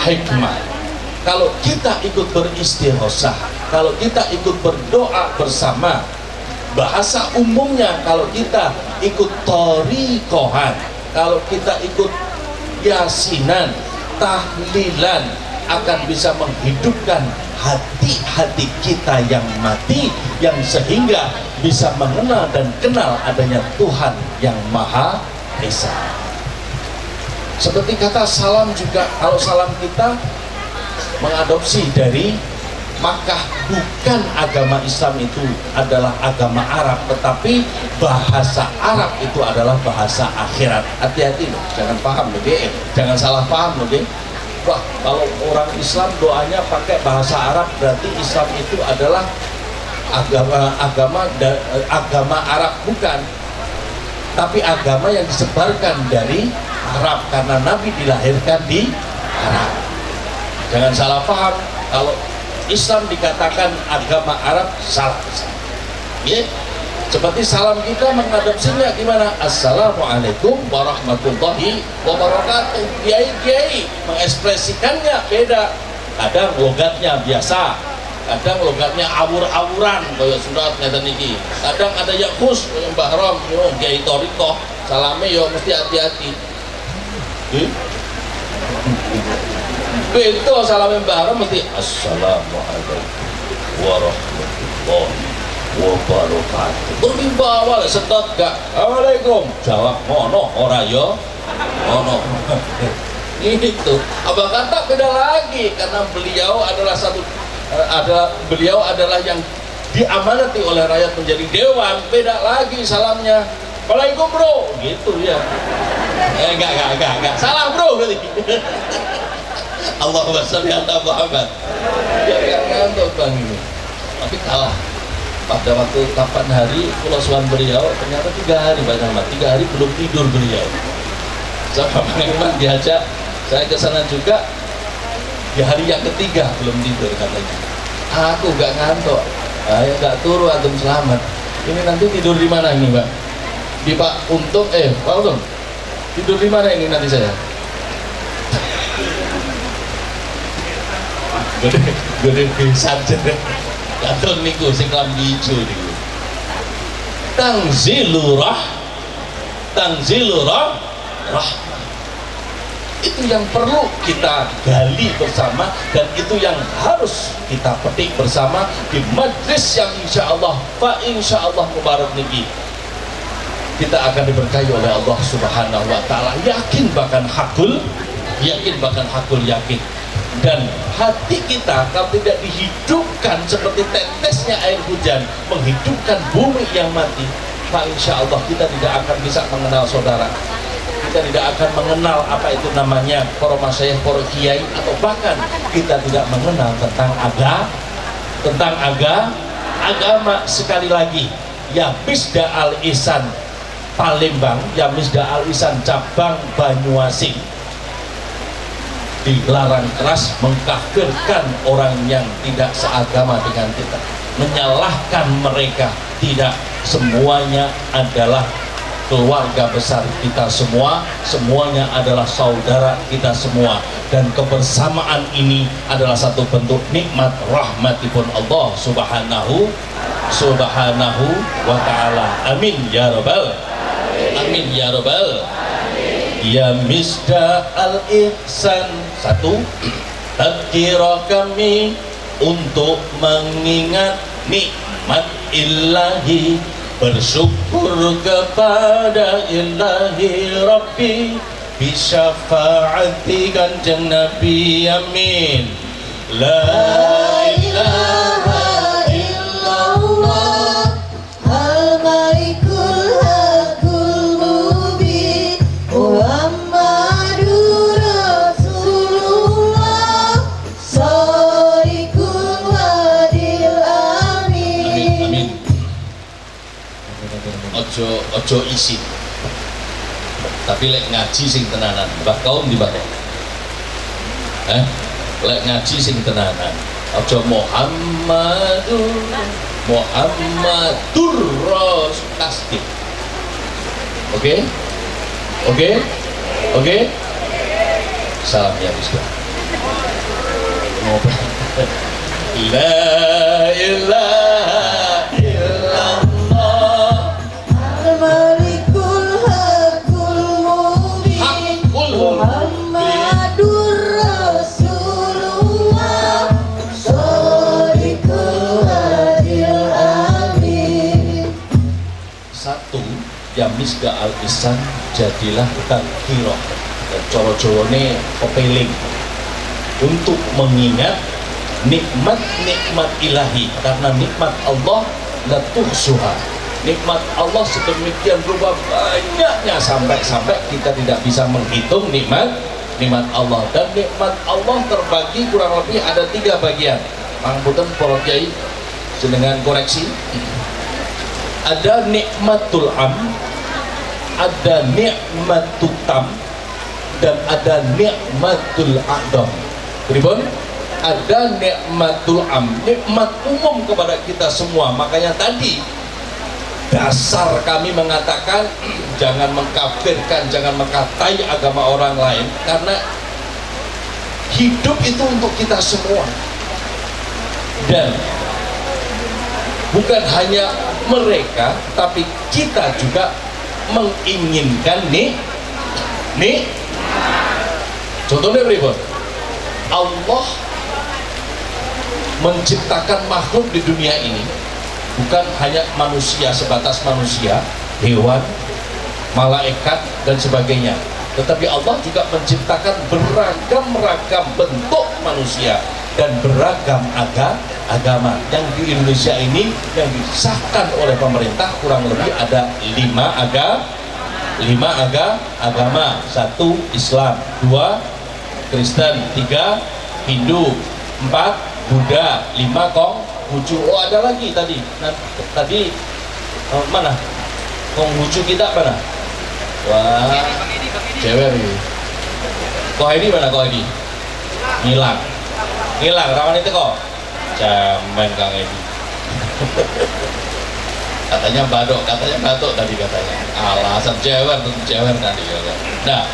hikmah. Kalau kita ikut beristighosa, kalau kita ikut berdoa bersama, bahasa umumnya kalau kita ikut thariqohan, kalau kita ikut yasinan, tahlilan, akan bisa menghidupkan hati-hati kita yang mati, yang sehingga bisa mengenal dan kenal adanya Tuhan yang Maha Esa. Seperti kata salam juga, kalau salam kita mengadopsi dari Makkah, bukan agama Islam itu adalah agama Arab, tetapi bahasa Arab itu adalah bahasa akhirat. Hati-hati loh, jangan paham loh, jangan salah paham loh. Wah, kalau orang Islam doanya pakai bahasa Arab, berarti Islam itu adalah agama Arab. Bukan, tapi agama yang disebarkan dari Arab, karena Nabi dilahirkan di Arab. Jangan salah paham, kalau Islam dikatakan agama Arab, salah. Ya, seperti salam kita mengadopsinya gimana? Assalamualaikum warahmatullahi wabarakatuh. Kiai mengekspresikannya beda. Kadang logatnya biasa, kadang logatnya awur-awuran kayak surat ngeten iki. Kadang ada yang khus Mbah Rom, yo kiai thariqah, salame yo mesti hati-hati. Betul, salame Mbah Rom mesti assalamualaikum warahmatullahi wabarakatuh. Bermimba awal setot gak Assalamualaikum, jawab mono ora yo mono. Itu abang kata beda lagi, karena beliau adalah beliau adalah yang diamanati oleh rakyat menjadi dewan. Beda lagi salamnya, Assalamualaikum bro, gitu ya. Enggak salah bro berarti. Allahumma sholli ala Muhammad. Ya ngantuk bang ini, tapi kalah. Pada waktu kapan hari pulau suan beliau, ternyata 3 hari Pak Camat, 3 hari belum tidur beliau. Sama Bang Iman diajak saya ke sana juga, di hari yang ketiga belum tidur katanya. Aku gak ngantuk, ayo gak turu antum selamat. Ini nanti tidur di mana ini Pak? Di Pak Untung, Pak Untung, tidur di mana ini nanti saya? Gede pisan jere. Katon niku sing klambi ijo niku. Tangzilurah rahmah. Itu yang perlu kita gali bersama, dan itu yang harus kita petik bersama di majlis yang insyaallah mubarak niki. Kita akan diberkahi oleh Allah Subhanahu wa taala. Yakin bahkan hakul yakin bahkan hakul yakin. Dan hati kita kalau tidak dihidupkan seperti tetesnya air hujan menghidupkan bumi yang mati, maka insya Allah kita tidak akan bisa mengenal saudara, kita tidak akan mengenal apa itu namanya para masyayikh, para kiai, atau bahkan kita tidak mengenal tentang agama. Sekali lagi, ya Misda Al Ihsan Palembang, ya Misda Al Ihsan cabang Banyuasin dilarang keras mengkafirkan orang yang tidak seagama dengan kita, menyalahkan mereka. Tidak, semuanya adalah keluarga besar kita semua, semuanya adalah saudara kita semua, dan kebersamaan ini adalah satu bentuk nikmat rahmatipun Allah subhanahu wa ta'ala. Amin ya rabbal amin ya rabbal. Ya Misda Al Ihsan, satu, tadkirah kami untuk mengingat nikmat ilahi, bersyukur kepada ilahi Rabbi bisyafaati kanjeng Nabi. Amin. La ilaha illallah al-malikul hakul mubin Muhammadur Rasulullah shadiqul wadil amin. Ojo isi, tapi lek ngaji sing tenanan. Mbah kaum di batok, lek ngaji sing tenanan. Ojo Muhammadur Rasul tasdik. Oke. Salam ya Misda. La ilaha illallah al-malikul hakul mubin Muhammadur Rasulullah shadiqul wadil amin. Satu, ya Misda Al Ihsan jadilah tadkirah, dan coro-corone kepeling untuk mengingat nikmat-nikmat ilahi, karena nikmat Allah la tuhsuha. Nikmat Allah sedemikian rupa banyaknya sampai kita tidak bisa menghitung nikmat Allah. Dan nikmat Allah terbagi kurang lebih ada 3 bagian. Mangpunten para kiai jenengan koreksi. Ada nikmatul am, ada nikmatul tam, dan ada nikmatul a'dam. Pripun? Ada nikmatul am, nikmat umum kepada kita semua. Makanya tadi dasar kami mengatakan jangan mengkafirkan, jangan mengkatai agama orang lain, karena hidup itu untuk kita semua. Dan bukan hanya mereka, tapi kita juga menginginkan nih. Contohnya berikut. Allah menciptakan makhluk di dunia ini bukan hanya manusia, sebatas manusia, hewan, malaikat dan sebagainya, tetapi Allah juga menciptakan beragam-ragam bentuk manusia dan beragam agama. Yang di Indonesia ini yang disahkan oleh pemerintah kurang lebih ada 5 agama. 1 Islam, 2 Kristen, 3 Hindu, 4 Buddha, 5 Konghucu. Oh ada lagi tadi. Mana Konghucu kita mana? Wah, cewek ini. Kohedi mana Kohedi? Ngilang rawan itu kok. Cemen Kang Edi. katanya batuk tadi katanya. Alasan cewek tadi. Nah,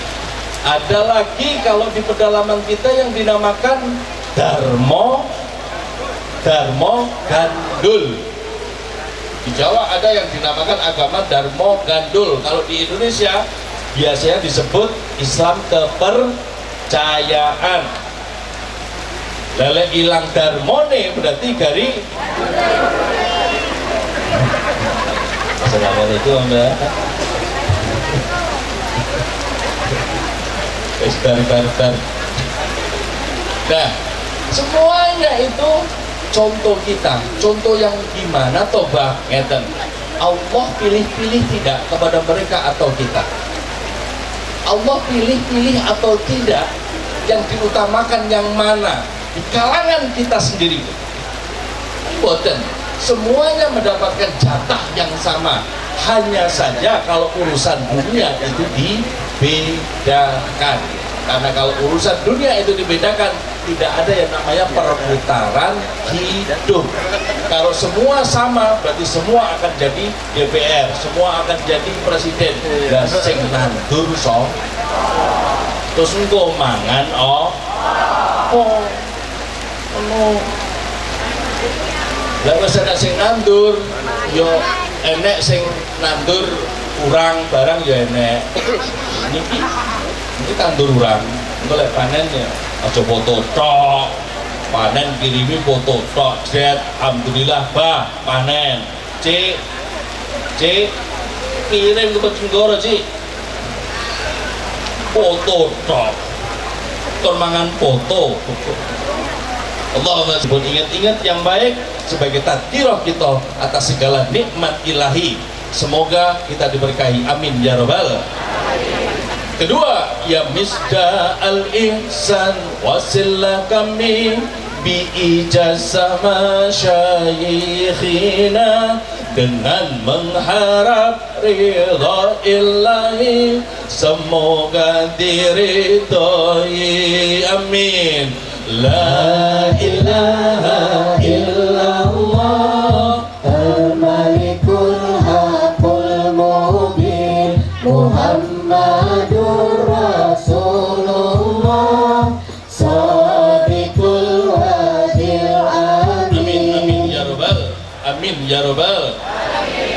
ada lagi kalau di pedalaman kita yang dinamakan Darmo Gandul. Di Jawa ada yang dinamakan agama Darmo Gandul. Kalau di Indonesia biasanya disebut Islam kepercayaan. Lele ilang darmone berarti gari. Assalamualaikum Mbak. Bar. Nah, semuanya itu contoh kita, contoh yang gimana toh ngeten. Allah pilih-pilih tidak kepada mereka atau kita. Allah pilih-pilih atau tidak, yang diutamakan yang mana di kalangan kita sendiri. Boten, semuanya mendapatkan jatah yang sama. Hanya saja kalau urusan dunia itu dibedakan. Karena kalau urusan dunia itu dibedakan, tidak ada yang namanya perputaran hidup. Kalau semua sama, berarti semua akan jadi DPR, semua akan jadi presiden. Dan sing nandur so, terus engko mangan lah wis ana sing nandur, yo enek sing nandur kurang barang ya enek. Ini tandur urang, engko lek panen ya aja foto tok. Panen kirimi foto tok, jet alhamdulillah bah panen. Cik kirim ke Bojonegoro, Cik. Foto tok. Tur mangan foto. Allahumma sebut ingat-ingat yang baik sebagai tadkirah kita atas segala nikmat ilahi. Semoga kita diberkahi, amin ya rabbal. Kedua, ya misda al-ihsan wasillah kami bi ijazah masyayikhina dengan mengharap ridha ilahi, semoga diridhoi, amin. La ilaha illallah Al-Malikul Haqqul Mubin Muhammadur Rasulullah Sadiqul Wadil Amin. Amin ya rabbal. Amin ya rabbal.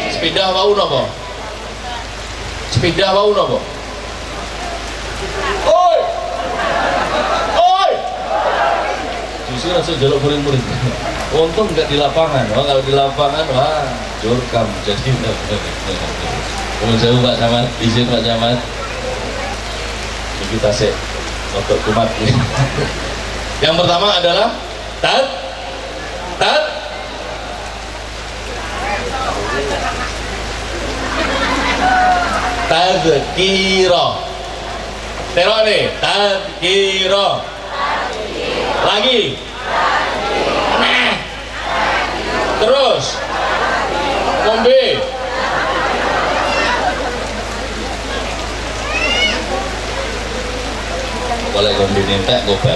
Sepeda wau napa? Sepeda wau napa? Oi. Justru langsung jaluk murid-murid. Untung nggak di lapangan. Wah, kalau di lapangan wah jurkam jadi. Mohon jauh Pak Camat, izin Pak Camat. Ini kita sih untuk kumat. Yang pertama adalah tadzkirah. Terok nih, tadzkirah. Lagi. Nah. Terus. Kombe. Boleh kombe nintek gobar.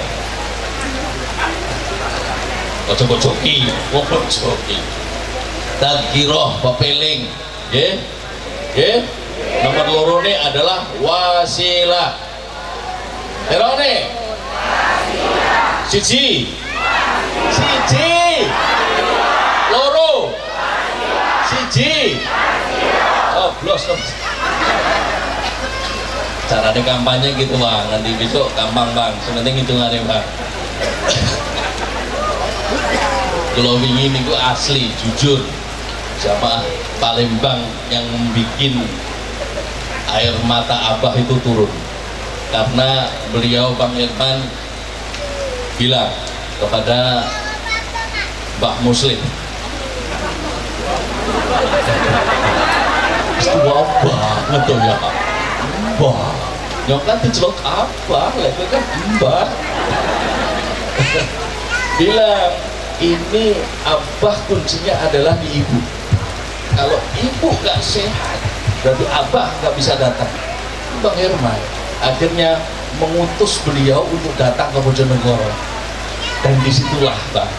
Ojo joki, joki. Tadzkirah pepeling, nggih. Nggih. Nomor loro ini adalah wasilah. Terone. Siji. Loro. Siji. Oh, blos. Caranya kampanye gitu Bang, nanti besok gampang Bang, sementing hitungannya Bang. Kalau wingi niku asli, jujur, jamaah Palembang yang bikin air mata Abah itu turun karena beliau Bang Irman bilang kepada Mbak Muslim, tua banget tuh ya Pak. Wah, yang kan dicelok Abah, lagi kan Mbah. Bilang ini Abah kuncinya adalah di ibu. Kalau ibu gak sehat, berarti Abah gak bisa datang. Bang Herman akhirnya mengutus beliau untuk datang ke Bojonegoro. Dan disitulah Bang,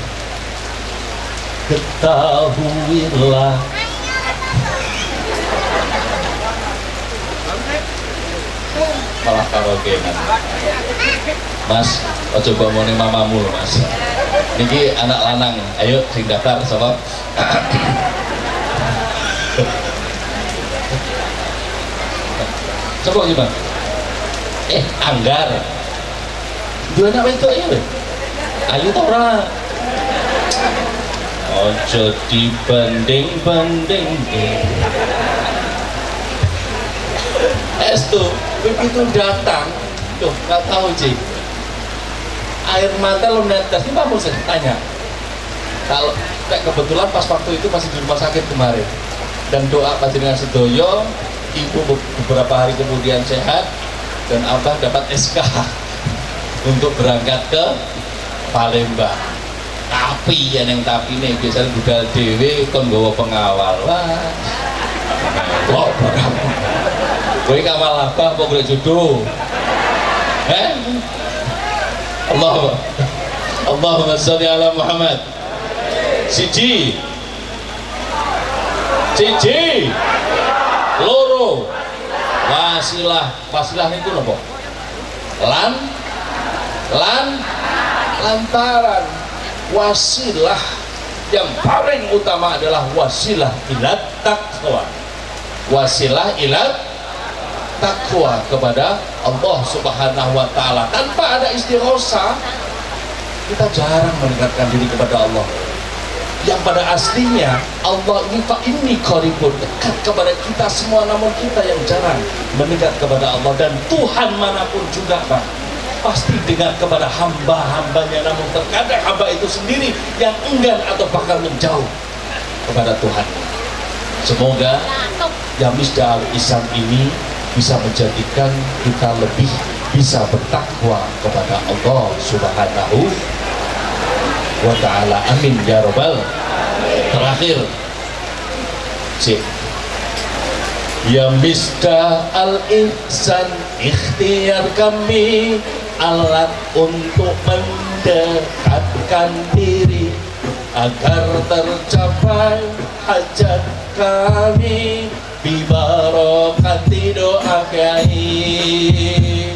ketahuilah malah karaoke kan. Mas, coba mau nih mamamu loh Mas. Niki anak lanang, ayo sing daftar sama. Coba gimana? Anggar. Dua anak itu ya, ayo tora. Ojo dibanding-banding. Estu begitu datang Duh, nggak tahu Cik. Air mata lo netes, ini Pak saya tanya. Kalau kebetulan pas waktu itu masih di rumah sakit kemarin, dan doa panjenengan sedoyo, ibu beberapa hari kemudian sehat, dan abah dapat SK untuk berangkat ke Palembang. Tapi yang nih biasanya budal dewe kon nggawa pengawal. Wah. Wah, kowe kawal apa kok golek jodoh? Allahumma sholli ala Muhammad. Siji loro wasilah niku napa? Lantaran wasilah yang paling utama adalah wasilah ilat taqwa. Wasilah ilat takwa kepada Allah Subhanahu wa taala. Tanpa ada istighosa kita jarang mendekatkan diri kepada Allah. Yang pada aslinya Allah ini qaribun, dekat kepada kita semua, namun kita yang jarang mendekat kepada Allah. Dan Tuhan manapun juga Pak, pasti dekat kepada hamba-hambanya, namun terkadang hamba itu sendiri yang enggan atau bahkan menjauh kepada Tuhan. Semoga Yamisda Al-Ihsan ini bisa menjadikan kita lebih bisa bertakwa kepada Allah Subhanahu wa ta'ala. Amin ya robbal. Terakhir Yamisda Al-Ihsan, ikhtiar kami alat untuk mendekatkan diri agar tercapai hajat kami bibarokati doa kiai.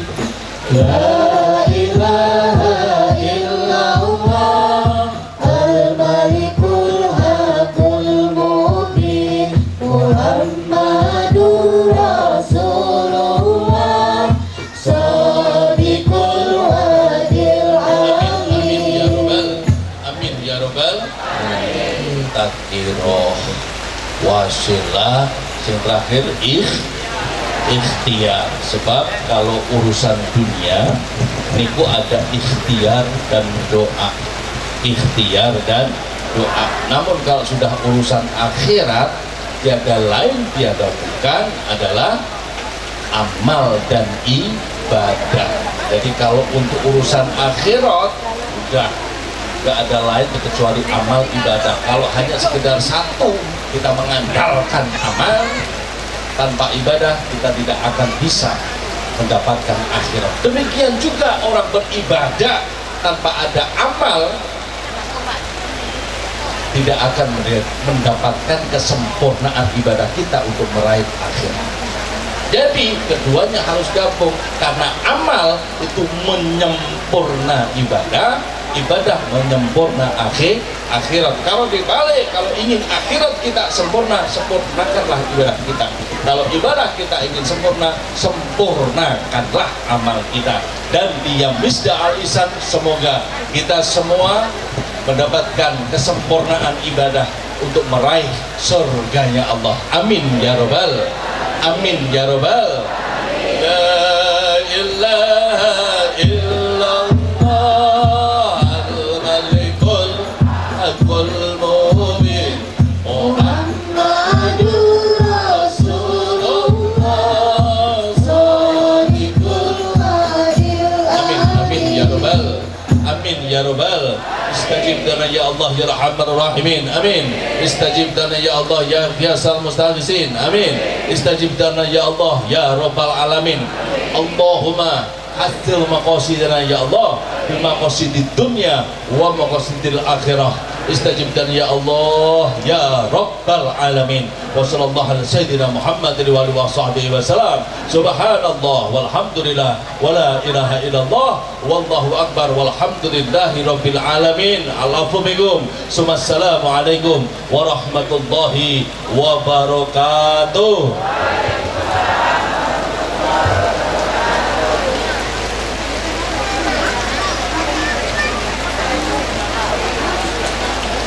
La ilaha illallah al-malikul hakul mubin Muhammadur Rasulullah Sadiqul wadil amin. Amin ya robbal. Takdiroh wasilah yang terakhir ikhtiar. Sebab kalau urusan dunia niku ada ikhtiar dan doa, ikhtiar dan doa. Namun kalau sudah urusan akhirat, tiada lain tiada bukan adalah amal dan ibadah. Jadi kalau untuk urusan akhirat udah nggak ada lain kecuali amal ibadah. Kalau hanya sekedar satu kita mengandalkan amal, tanpa ibadah kita tidak akan bisa mendapatkan akhirat. Demikian juga orang beribadah tanpa ada amal tidak akan mendapatkan kesempurnaan ibadah kita untuk meraih akhirat. Jadi keduanya harus gabung, karena amal itu menyempurna ibadah, ibadah menyempurna akhirat. Kalau dibalik, kalau ingin akhirat kita sempurna, sempurnakanlah ibadah kita. Kalau ibadah kita ingin sempurna, sempurnakanlah amal kita. Dan di Yamisda Al-Ihsan semoga kita semua mendapatkan kesempurnaan ibadah untuk meraih surganya Allah. Amin ya robbal. Amin ya robbal. La ilaha illallah al-malikul hakul mubin Muhammadur Rasulullah Sadiqul wadil Amin ya robbal. Amin ya robbal. Istajib dana ya Allah ya Rahman Rahimin. Amin. Istajib dana ya Allah ya Ghiyasal Mustaghithin. Amin. Istajib dana ya Allah ya Rabbal Alamin. Allahumma hasil maqasidana ya Allah bi maqasidid dunya wa maqasidil akhirah. Istajib dana ya Allah ya Rabbal Alamin. Wa sallallahu ala sayyidina Muhammad wa alihi wa sahbihi wa salam. Subhanallah walhamdulillah wa la ilaha illallah wallahu akbar walhamdulillahi rabbil alamin. Alafu bikum. Assalamu alaikum warahmatullahi wabarakatuh.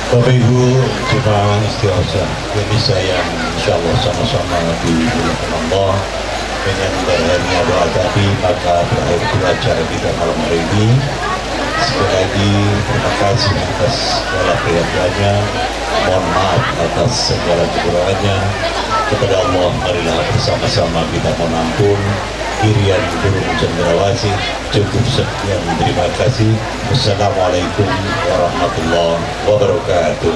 Bapak Ibu jemaah istighosa Indonesia yang insya Allah sama-sama dimuliakan Allah, dengan berakhirnya doa tadi, maka berakhir pula acara kita malam hari ini. Sekali lagi terima kasih atas segala perhatiannya, mohon maaf atas segala kekurangannya. Kepada Allah, marilah bersama-sama kita mohon ampun. Kirian burung cendrawasih. Cukup sekian, terima kasih. Wassalamualaikum warahmatullahi wabarakatuh.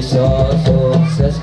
Bisa sukses